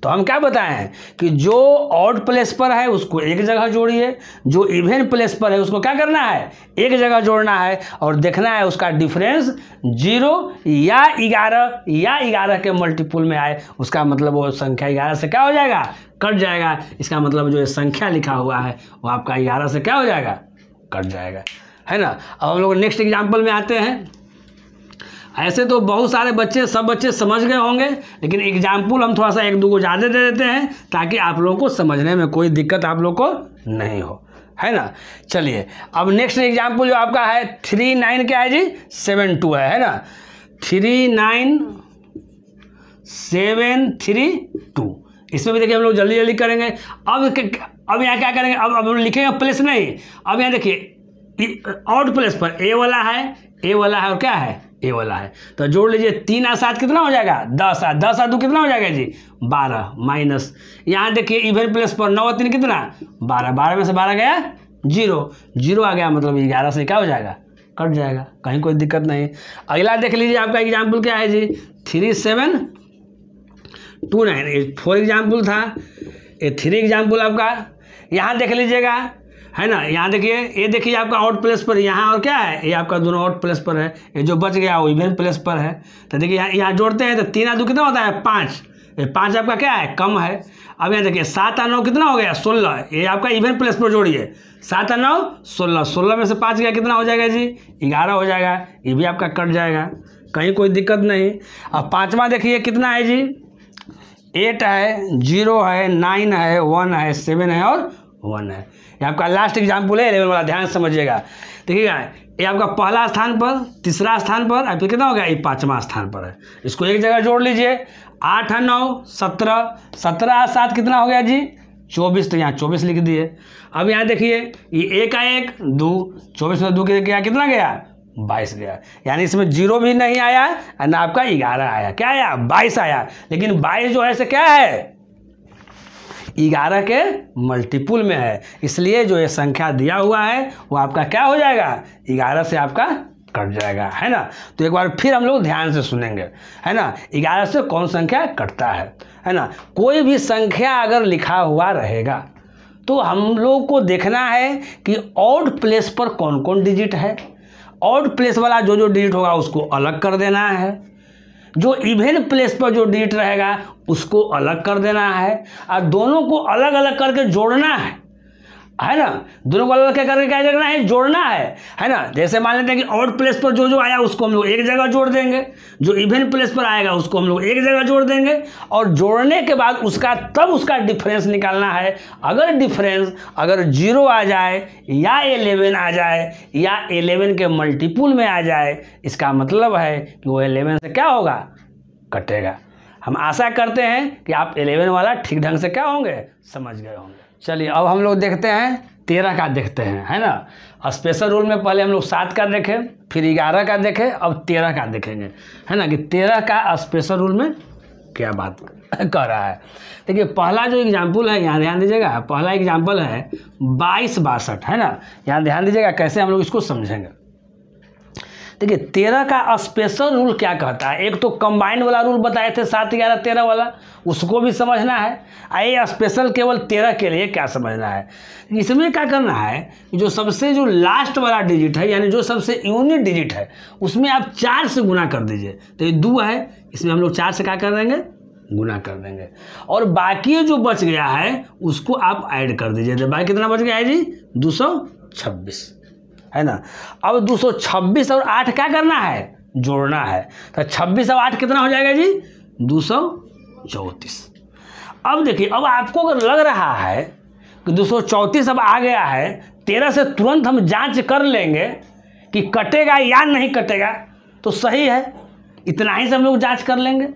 तो हम क्या बताए हैं कि जो ऑड प्लेस पर है उसको एक जगह जोड़िए, जो इवन प्लेस पर है उसको क्या करना है, एक जगह जोड़ना है, और देखना है उसका डिफरेंस 0 या 11 के मल्टीपुल में आए। उसका मतलब वो संख्या 11 से क्या हो जाएगा, कट जाएगा। इसका मतलब जो ये संख्या लिखा हुआ है वो आपका 11 से क्या हो जाएगा, कट जाएगा, है ना। अब हम लोग नेक्स्ट एग्जाम्पल में आते हैं। ऐसे तो बहुत सारे बच्चे, सब बच्चे समझ गए होंगे, लेकिन एग्जाम्पल हम थोड़ा सा एक दो को ज़्यादा दे देते हैं ताकि आप लोगों को समझने में कोई दिक्कत आप लोग को नहीं हो, है ना। चलिए अब नेक्स्ट एग्जाम्पल जो आपका है 39 क्या है जी, 72 है ना, 39732। इसमें भी देखिए हम लोग जल्दी जल्दी करेंगे। अब यहाँ क्या करेंगे, अब हम लिखेंगे प्लेस नहीं, अब यहाँ देखिए ऑड प्लेस पर ए वाला है और क्या है, ए वाला है, तो जोड़ लीजिए 3 और 7 कितना हो जाएगा, 10 और 2 कितना हो जाएगा जी, 12 माइनस यहाँ देखिए इवन प्लेस पर 9 और 3 कितना, 12 में से 12 गया 0 आ गया, मतलब 11 से क्या हो जाएगा, कट जाएगा, कहीं कोई दिक्कत नहीं। अगला देख लीजिए आपका एग्जाम्पल क्या है जी, 3729, 4 एग्जाम्पल था, ये 3 एग्जाम्पल आपका। यहाँ देख लीजिएगा, है ना, यहाँ देखिए, ये देखिए आपका आउट प्लेस पर यहाँ और क्या है, ये आपका दोनों आउट प्लेस पर है, ये जो बच गया वो इवन प्लेस पर है। तो देखिए यहाँ जोड़ते हैं तो 3 और 2 कितना होता है, 5, ये 5 आपका क्या है, कम है। अब यहाँ देखिए 7 और 9 कितना हो गया, 16, ये आपका इवन प्लेस पर जोड़िए, 7 और 9 16, 16 में से 5 गया कितना हो जाएगा जी, 11 हो जाएगा, ये भी आपका कट जाएगा, कहीं कोई दिक्कत नहीं। अब 5वां देखिए कितना है जी, 8 है, 0 है, 9 है, 1 है, 7 है और 1 है। ये आपका लास्ट एग्जाम्पल है 11 वाला, ध्यान समझिएगा। देखिएगा ये आपका पहला स्थान पर, तीसरा स्थान पर, अब कितना हो गया, ये 5वां स्थान पर है। इसको एक जगह जोड़ लीजिए, 8 और 9 17, 17 और 7 कितना हो गया जी, 24, तो यहाँ 24 लिख दिए। अब यहाँ देखिए ये 1 का 1 2, 24 में 2 गया कितना गया, 22 गया, यानी इसमें 0 भी नहीं आया और ना आपका 11 आया, क्या आया, 22 आया। लेकिन 22 जो है से क्या है, 11 के मल्टीपुल में है, इसलिए जो ये संख्या दिया हुआ है वो आपका क्या हो जाएगा, 11 से आपका कट जाएगा, है ना। तो एक बार फिर हम लोग ध्यान से सुनेंगे, है ना, 11 से कौन संख्या कटता है ना। कोई भी संख्या अगर लिखा हुआ रहेगा तो हम लोग को देखना है कि ऑड प्लेस पर कौन कौन डिजिट है, ऑड प्लेस वाला जो डिजिट होगा उसको अलग कर देना है, जो इवन प्लेस पर जो डिजिट रहेगा उसको अलग कर देना है, और दोनों को अलग अलग करके जोड़ना है ना, दोनों को अलग करके क्या करना है, जोड़ना है ना। जैसे मान लेते हैं कि ऑड प्लेस पर जो आया उसको हम लोग एक जगह जोड़ देंगे, जो इवन प्लेस पर आएगा उसको हम लोग एक जगह जोड़ देंगे, और जोड़ने के बाद उसका डिफरेंस निकालना है। अगर डिफरेंस 0 आ जाए या 11 आ जाए या 11 के मल्टीपुल में आ जाए, इसका मतलब है कि वो 11 से क्या होगा, कटेगा। हम आशा करते हैं कि आप 11 वाला ठीक ढंग से क्या होंगे, समझ गए होंगे। चलिए अब हम लोग देखते हैं 13 का, देखते हैं, है ना। स्पेशल रूल में पहले हम लोग 7 का देखें, फिर 11 का देखें, अब 13 का देखेंगे, है ना, कि 13 का स्पेशल रूल में क्या बात कर रहा है। देखिए पहला जो एग्जाम्पल है, यहाँ ध्यान दीजिएगा, पहला एग्जाम्पल है 2262, है ना। यहाँ ध्यान दीजिएगा कैसे हम लोग इसको समझेंगे। देखिए 13 का स्पेशल रूल क्या कहता है, एक तो कंबाइंड वाला रूल बताए थे 7 11 13 वाला, उसको भी समझना है। ये स्पेशल केवल 13 के लिए क्या समझना है, इसमें क्या करना है, जो सबसे जो लास्ट वाला डिजिट है, यानी जो सबसे यूनिट डिजिट है, उसमें आप 4 से गुना कर दीजिए। तो ये 2 है, इसमें हम लोग 4 से क्या कर देंगे, गुना कर देंगे, और बाकी जो बच गया है उसको आप ऐड कर दीजिए। तो बाकी कितना बच गया है जी, 226, है ना। अब 226 और 8 क्या करना है, जोड़ना है। तो 26 और 8 कितना हो जाएगा जी, 234। अब देखिए, अब आपको अगर लग रहा है कि 234 अब आ गया है, 13 से तुरंत हम जांच कर लेंगे कि कटेगा या नहीं कटेगा, तो सही है, इतना ही से हम लोग जांच कर लेंगे।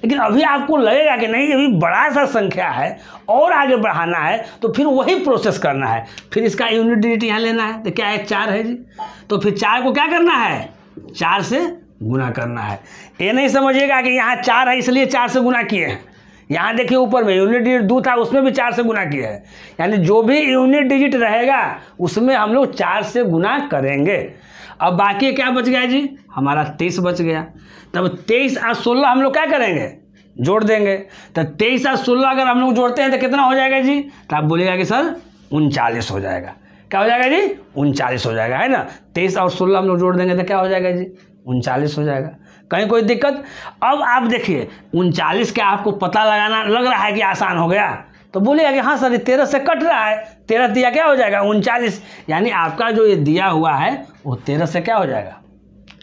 लेकिन अभी आपको लगेगा कि नहीं, अभी बड़ा सा संख्या है और आगे बढ़ाना है, तो फिर वही प्रोसेस करना है। फिर इसका यूनिट डिजिट यहाँ लेना है, तो क्या है, 4 है जी। तो फिर 4 को क्या करना है, 4 से गुना करना है। ये नहीं समझिएगा कि यहाँ 4 है इसलिए 4 से गुना किए हैं। यहाँ देखिए ऊपर में यूनिट डिजिट 2 था, उसमें भी 4 से गुना किया है, यानी जो भी यूनिट डिजिट रहेगा उसमें हम लोग 4 से गुना करेंगे। अब बाकी क्या बच गया जी, हमारा 23 बच गया। तब 23 और 16 हम लोग क्या करेंगे, जोड़ देंगे। तो 23 और 16 अगर हम लोग जोड़ते हैं तो कितना हो जाएगा जी? तो आप बोलिएगा कि सर 39 हो जाएगा। क्या हो जाएगा जी? 39 हो जाएगा, है ना। 23 और 16 हम लोग जोड़ देंगे तो क्या हो जाएगा जी? 39 हो जाएगा। कहीं कोई दिक्कत? अब आप देखिए 39 का आपको पता लगाना लग रहा है कि आसान हो गया, तो बोलिएगा कि हाँ सर 13 से कट रहा है, 13 दिया क्या हो जाएगा? 39। यानी आपका जो ये दिया हुआ है वो 13 से क्या हो जाएगा?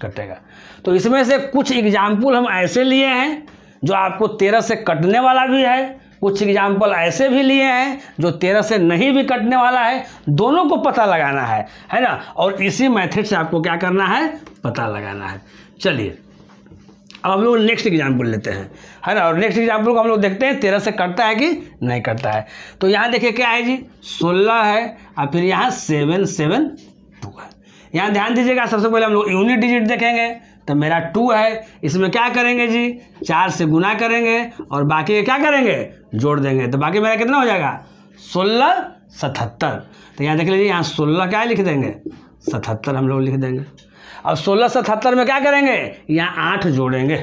कटेगा। तो इसमें से कुछ एग्जाम्पल हम ऐसे लिए हैं जो आपको 13 से कटने वाला भी है, कुछ एग्जाम्पल ऐसे भी लिए हैं जो 13 से नहीं भी कटने वाला है। दोनों को पता लगाना है ना। और इसी मेथड से आपको क्या करना है? पता लगाना है। चलिए अब हम लोग नेक्स्ट एग्जाम्पल लेते हैं, है ना। और नेक्स्ट एग्जाम्पल को हम लोग देखते हैं 13 से कटता है कि नहीं कटता है। तो यहाँ देखिए क्या है जी? 16 है और फिर यहाँ 772 है। यहाँ ध्यान दीजिएगा, सबसे पहले हम लोग यूनिट डिजिट देखेंगे। तो मेरा 2 है, इसमें क्या करेंगे जी? 4 से गुना करेंगे और बाकी क्या करेंगे? जोड़ देंगे। तो बाकी मेरा कितना हो जाएगा? 16 77। तो यहाँ देख लीजिए, यहाँ 16 क्या लिख देंगे? 77 हम लोग लिख देंगे। अब 16 77 में क्या करेंगे? यहाँ 8 जोड़ेंगे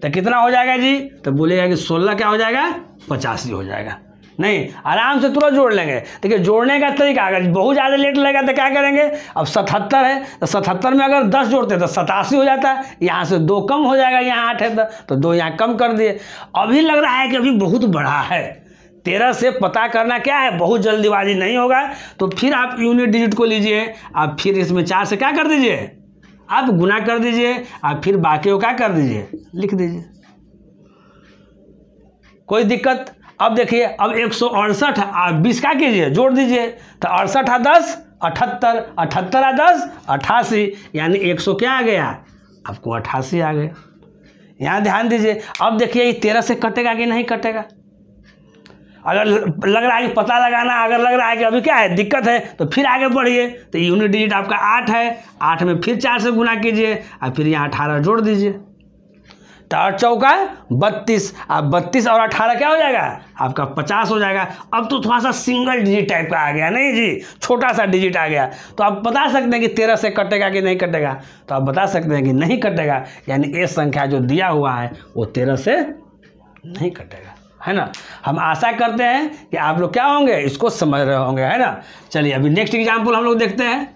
तो कितना हो जाएगा जी? तो बोलिएगा कि 16 क्या हो जाएगा? 85 हो जाएगा। नहीं, आराम से तुरंत जोड़ लेंगे। देखिए जोड़ने का तरीका, अगर बहुत ज़्यादा लेट लगेगा तो क्या करेंगे? अब 77 है तो 77 में अगर 10 जोड़ते हैं तो 87 हो जाता है। यहाँ से 2 कम हो जाएगा, यहाँ 8 है तो 2 यहाँ कम कर दिए। अभी लग रहा है कि अभी बहुत बड़ा है। 13 से पता करना क्या है? बहुत जल्दीबाजी नहीं होगा। तो फिर आप यूनिट डिजिट को लीजिए, आप फिर इसमें 4 से क्या कर दीजिए? आप गुना कर दीजिए, आप फिर बाकी को क्या कर दीजिए? लिख दीजिए। कोई दिक्कत? अब देखिए, अब 168 आप 20 क्या कीजिए? जोड़ दीजिए। तो 68 10 78, 78 10 88, यानी 100 क्या आ गया? आपको 88 आ गया। यहाँ ध्यान दीजिए। अब देखिए ये 13 से कटेगा कि नहीं कटेगा? अगर लग रहा है कि पता लगाना, अगर लग रहा है कि अभी क्या है दिक्कत है, तो फिर आगे बढ़िए। तो यूनिट डिजिट आपका 8 है, 8 में फिर 4 से गुना कीजिए और फिर यहाँ 18 जोड़ दीजिए। तो 8 चौका 32, अब 32 और 18 क्या हो जाएगा? आपका 50 हो जाएगा। अब तो थोड़ा सा सिंगल डिजिट टाइप का आ गया, नहीं जी, छोटा सा डिजिट आ गया। तो आप बता सकते हैं कि 13 से कटेगा कि नहीं कटेगा? तो आप बता सकते हैं कि नहीं कटेगा, यानी ये संख्या जो दिया हुआ है वो 13 से नहीं कटेगा, है ना। हम आशा करते हैं कि आप लोग क्या होंगे, इसको समझ रहे होंगे, है ना। चलिए अभी नेक्स्ट एग्जाम्पल हम लोग देखते हैं,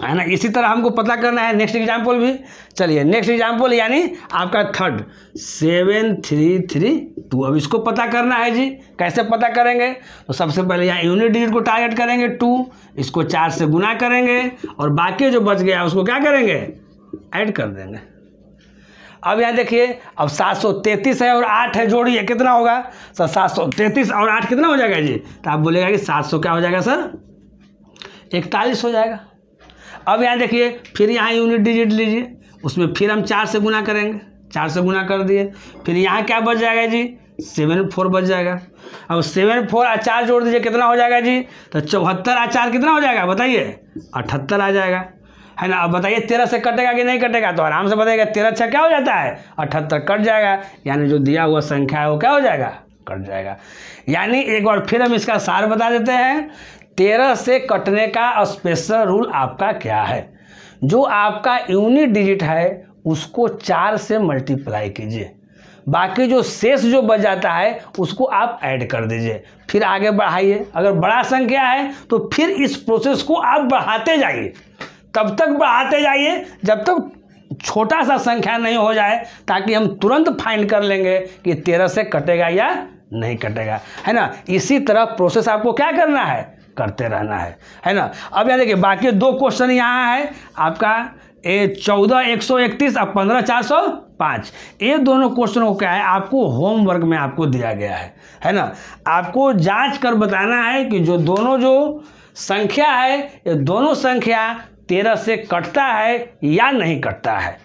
है ना। इसी तरह हमको पता करना है नेक्स्ट एग्जाम्पल भी। चलिए नेक्स्ट एग्जाम्पल यानी आपका थर्ड 7332। अब इसको पता करना है जी। कैसे पता करेंगे? तो सबसे पहले यहाँ यूनिट डिजिट को टारगेट करेंगे 2, इसको 4 से गुना करेंगे और बाकी जो बच गया उसको क्या करेंगे? ऐड कर देंगे। अब यहाँ देखिए, अब 733 है और 8 है, जोड़िए कितना होगा? सर 733 और 8 कितना हो जाएगा जी? तो आप बोलेगा कि 700 क्या हो जाएगा सर? 41 हो जाएगा। अब यहाँ देखिए, फिर यहाँ यूनिट डिजिट लीजिए, उसमें फिर हम 4 से गुना करेंगे, 4 से गुना कर दिए। फिर यहाँ क्या बच जाएगा जी? 74 बच जाएगा। अब 74 और 4 जोड़ दीजिए, कितना हो जाएगा जी? तो 74 और 4 कितना हो जाएगा बताइए? 78 आ जाएगा, है ना। अब बताइए 13 से कटेगा कि नहीं कटेगा? तो आराम से बताइएगा, 13 6 क्या हो जाता है? 78 कट जाएगा, यानी जो दिया हुआ संख्या है वो क्या हो जाएगा? कट जाएगा। यानी एक बार फिर हम इसका सार बता देते हैं। 13 से कटने का स्पेशल रूल आपका क्या है? जो आपका यूनिट डिजिट है उसको 4 से मल्टीप्लाई कीजिए, बाकी जो शेष जो बच जाता है उसको आप ऐड कर दीजिए, फिर आगे बढ़ाइए। अगर बड़ा संख्या है तो फिर इस प्रोसेस को आप बढ़ाते जाइए, तब तक बढ़ाते जाइए जब तक छोटा सा संख्या नहीं हो जाए, ताकि हम तुरंत फाइंड कर लेंगे कि 13 से कटेगा या नहीं कटेगा, है ना। इसी तरह प्रोसेस आपको क्या करना है? करते रहना है ना। अब यहाँ देखिए, बाकी 2 क्वेश्चन यहाँ है आपका, 14 131 और 15 405। ये दोनों क्वेश्चनों को क्या है, आपको होमवर्क में आपको दिया गया है ना। आपको जांच कर बताना है कि जो दोनों जो संख्या है, ये दोनों संख्या 13 से कटता है या नहीं कटता है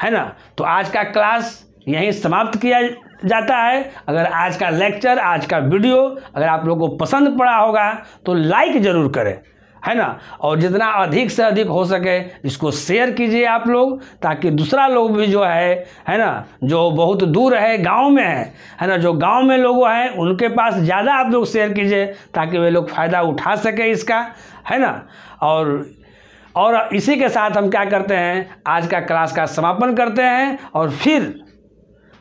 ना। तो आज का क्लास यहीं समाप्त किया जाता है। अगर आज का लेक्चर, आज का वीडियो अगर आप लोगों को पसंद पड़ा होगा तो लाइक ज़रूर करें, है ना। और जितना अधिक से अधिक हो सके इसको शेयर कीजिए आप लोग, ताकि दूसरा लोग भी जो है ना, जो बहुत दूर है, गांव में है ना, जो गांव में लोग हैं उनके पास ज़्यादा आप लोग शेयर कीजिए, ताकि वे लोग फ़ायदा उठा सके इसका, है ना। और इसी के साथ हम क्या करते हैं, आज का क्लास का समापन करते हैं और फिर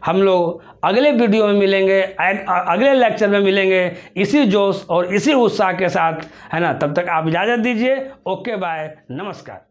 हम लोग अगले वीडियो में मिलेंगे, अगले लेक्चर में मिलेंगे इसी जोश और इसी उत्साह के साथ, है ना। तब तक आप इजाज़त दीजिए। ओके बाय, नमस्कार।